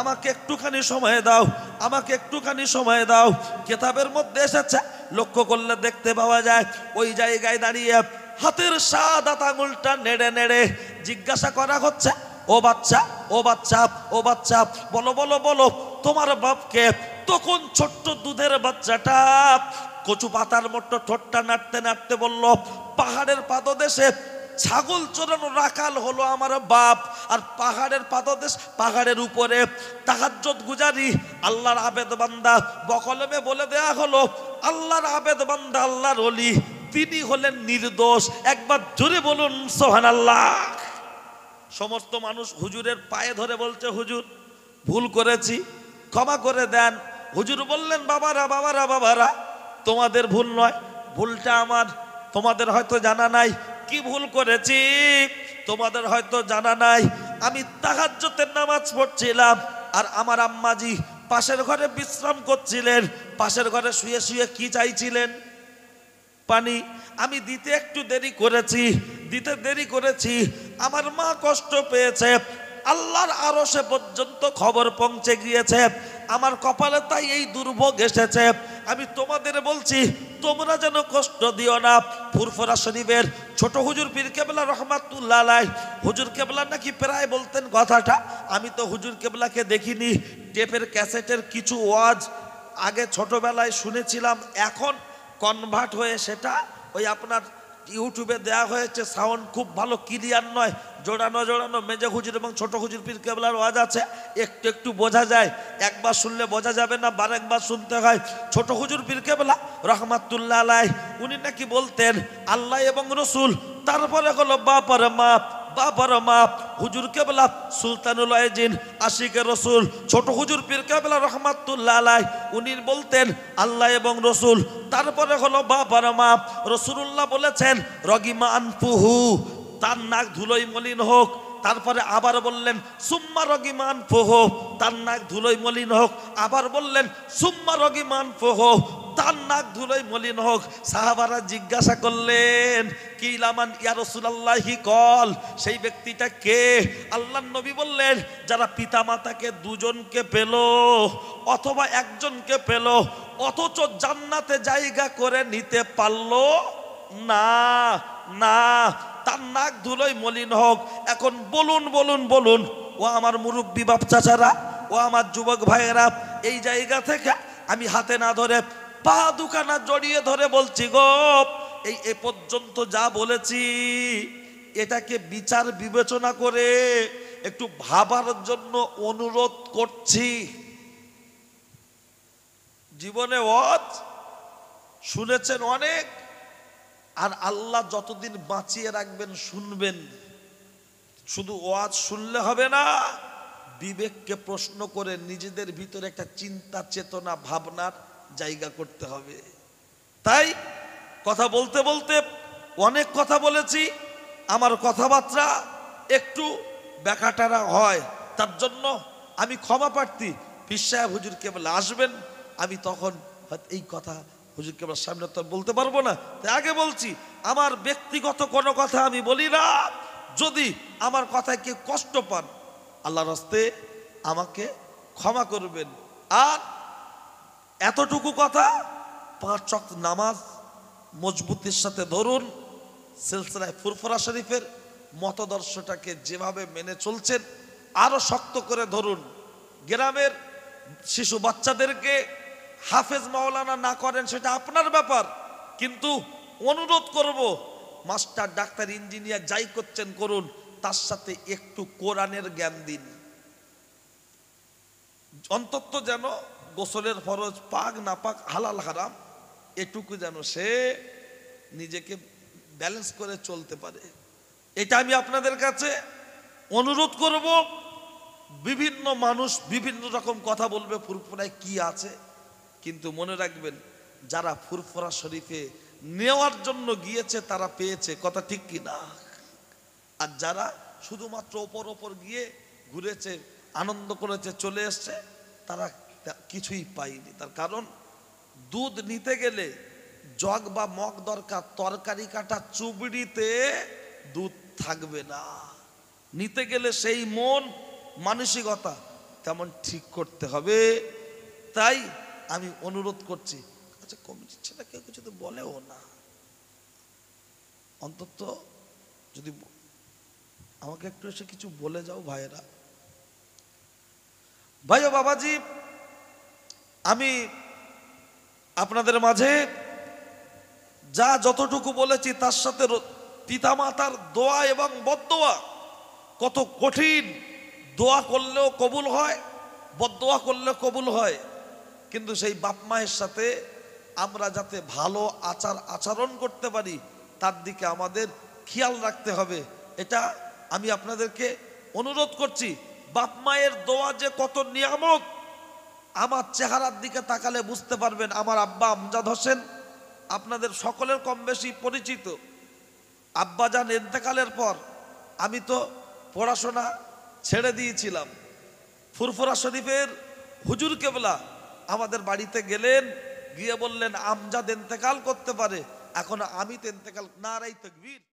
আমাকে একটুখানি সময় দাও, আমাকে একটুখানি সময় দাও। কেতাবের মধ্যে এসেছে, লক্ষ্য করলে দেখতে পাওয়া যায় ওই জায়গায় দাঁড়িয়ে হাতের সাদাত আঙুলটা নেড়ে নেড়ে জিজ্ঞাসা করা হচ্ছে, ও বাচ্চা, ও বাচ্চা, ও বাচ্চা, বলো বলো বলো তোমার বাপকে। তখন ছোট্ট দুধের বাচ্চাটা কচু পাতার মতো ঠোঁটটা নাড়তে নাড়তে বলল, পাহাড়ের পাদদেশে ছাগল চড়ানো রাখাল হলো আমার বাপ। আর পাহাড়ের পাদদেশ, পাহাড়ের উপরে তাহাজ্জুদ গুজারি আল্লাহর আবেদ বান্দা। বকলমে বলে দেয়া হলো, আল্লাহর আবেদ বান্দা, আল্লাহর ওলি, তিনি হলেন নির্দোষ। একবার জোরে বলুন সুবহানাল্লাহ। সমস্ত মানুষ হুজুরের পায়ে ধরে বলছে, হুজুর ভুল করেছি, ক্ষমা করে দেন। হুজুর বললেন, বাবারা বাবারা বাবারা, তোমাদের ভুল নয়, ভুলটা আমার। তোমাদের হয়তো জানা নাই কি ভুল করেছি, তোমাদের হয়তো জানা নাই আমি তাহাজ্জুদের নামাজ পড়ছিলাম আর আমার আম্মাজি পাশের ঘরে বিশ্রাম করছিলেন। পাশের ঘরে শুয়ে শুয়ে কি চাইছিলেন? পানি। আমি দিতে একটু দেরি করেছি, দিতে দেরি করেছি, আমার মা কষ্ট পেয়েছে, আল্লাহর আরশে পর্যন্ত খবর পৌঁছে গিয়েছে, আমার কপালে তাই এই দুর্ভোগ এসেছে। আমি তোমাদের বলছি, তোমরা যেন কষ্ট দিও না। ফুরফুরা শরীফের ছোট হুজুর পীর কেবলা রহমাতুল্লাহ আলাইহি, হুজুর কেবলা নাকি প্রায় বলতেন কথাটা। আমি তো হুজুর কেবলাকে দেখিনি, টেপের ক্যাসেটের কিছু ওয়াজ আগে ছোটবেলায় শুনেছিলাম, এখন কনভার্ট হয়ে সেটা ওই আপনার ইউটিউবে দেয়া হয়েছে। সাউন্ড খুব ভালো ক্লিয়ার নয়, জোড়ানো জোড়ানো মেজে হুজুর এবং ছোট হুজুর পীর কেবলার ওয়াজ আছে, একটু একটু বোঝা যায়। একবার শুনলে বোঝা যাবে না, বারেকবার শুনতে হয়। ছোট হুজুর পীর কেবলা রহমাতুল্লাহ আলাইহি, উনি নাকি বলতেন আল্লাহ এবং রসুল, তারপরে হলো বাবার মাপ, বাবার মাপ। হুজুর কেবলা সুলতানুল আইজিন আশিকে রসুল ছোট হুজুর পীর কেবলা রহমাতুল্লাহ আলাইহি, উনি বলতেন আল্লাহ এবং রসুল, তারপরে হলো বাবার মাপ। রসুলুল্লাহ বলেছেন রগিমা আনফুহু, তার নাক ধুলোই মলিন হোক। তারপরে আবার বললেন সুম্মা রগিমান ফুহু, তার নাক ধুলোই মলিন হোক। আবার বললেন সুম্মা রগিমান ফুহু, তার নাক ধুলোই মলিন হোক। সাহাবারা জিজ্ঞাসা করলেন, কিলামান ইয়া রাসূলুল্লাহি কল, সেই ব্যক্তিটা কে? আল্লাহর নবী বললেন, যারা পিতামাতাকে দুজনকে পেল অথবা একজনকে পেল অথচ জান্নাতে জায়গা করে নিতে পারলো না, না, তার নাক ধুলোই মলিন হোক। এখন বলুন বলুন বলুন, ও আমার মুরব্বী বাপ চাচারা, ও আমার যুবক ভাইয়েরা, এই জায়গা থেকে আমি হাতে না ধরে পা দুখানা জড়িয়ে ধরে বলছি গো, এই এ পর্যন্ত যা বলেছি এটাকে বিচার বিবেচনা করে একটু ভাবার জন্য অনুরোধ করছি। জীবনে ওয়াজ শুনেছেন অনেক, আর আল্লাহ যতদিন বাঁচিয়ে রাখবেন শুনবেন। শুধু ওয়াজ শুনলে হবে না, বিবেককে প্রশ্ন করে নিজেদের ভিতরে একটা চিন্তা চেতনা ভাবনার জায়গা করতে হবে। তাই কথা বলতে বলতে অনেক কথা বলেছি, আমার কথাবার্তা একটু ব্যাকাটারা হয়, তার জন্য আমি ক্ষমা প্রার্থী। পীর সাহেব হুজুর কেবল আসবেন, আমি তখন এই কথা হুজুর কেবল সামনে তো বলতে পারবো না, তাই আগে বলছি আমার ব্যক্তিগত কোনো কথা আমি বলি না। যদি আমার কথায় কেউ কষ্ট পান, আল্লাহর রাস্তে আমাকে ক্ষমা করবেন। আর এতটুকু কথা, 5 ওয়াক্ত নামাজ মজবুতির সাথে ধরুন, সিলসিলায় ফুরফুরা শরীফের মতদর্শটাকে যেভাবে মেনে চলছেন আরো শক্ত করে ধরুন। গ্রামের শিশু বাচ্চাদেরকে হাফেজ মাওলানা না করেন সেটা আপনার ব্যাপার, কিন্তু অনুরোধ করব, মাস্টার ডাক্তার ইঞ্জিনিয়ার যাই করছেন করুন, তার সাথে একটু কোরআনের জ্ঞান দিন। অন্তত যেন গোসলের ফরজ, পাক না পাক, হালাল হারাম, এটুকু যেন সে নিজেকে ব্যালেন্স করে চলতে পারে। এটা আমি আপনাদের কাছে অনুরোধ করব। বিভিন্ন মানুষ বিভিন্ন রকম কথা বলবে, ফুরফুরায় কি আছে, কিন্তু মনে রাখবেন যারা ফুরফুরা শরীফে নেওয়ার জন্য গিয়েছে তারা পেয়েছে, কথা ঠিক কি না? আর যারা শুধুমাত্র ওপর ওপর গিয়ে ঘুরেছে, আনন্দ করেছে, চলে এসছে, তারা কিছুই পায়নি। তার কারণ দুধ নিতে গেলে জগ বা মগ দরকার, তরকারি কাটা চুবড়িতে দুধ থাকবে না। নিতে গেলে সেই মন মানসিকতা, তেমন ঠিক করতে হবে। তাই আমি অনুরোধ করছি, আচ্ছা কমিটির ছেলে কেউ কিছু তো বলেও না, অন্তত যদি আমাকে একটু এসে কিছু বলে যাও ভাইয়েরা। ভাই ও বাবাজি, আমি আপনাদের মাঝে যা যতটুকু বলেছি তার সাথে পিতামাতার দোয়া এবং বদদোয়া, কত কঠিন, দোয়া করলেও কবুল হয়, বদদোয়া করলেও কবুল হয়, কিন্তু সেই বাপ মায়ের সাথে আমরা যাতে ভালো আচরণ করতে পারি তার দিকে আমাদের খেয়াল রাখতে হবে। এটা আমি আপনাদেরকে অনুরোধ করছি। বাপ মায়ের দোয়া যে কত নিয়ামত, আমার চেহারার দিকে তাকালে বুঝতে পারবেন। আমার আব্বা আমজাদ হোসেন আপনাদের সকলের কম বেশি পরিচিত। আব্বাজান ইন্তেকালের পর আমি তো পড়াশোনা ছেড়ে দিয়েছিলাম। ফুরফুরা শরীফের হুজুর কেবলা আমাদের বাড়িতে গেলেন, গিয়ে বললেন আমজাদ ইন্তেকাল করতে পারে, এখন আমি তো ইন্তেকাল, নারাই তাকবীর।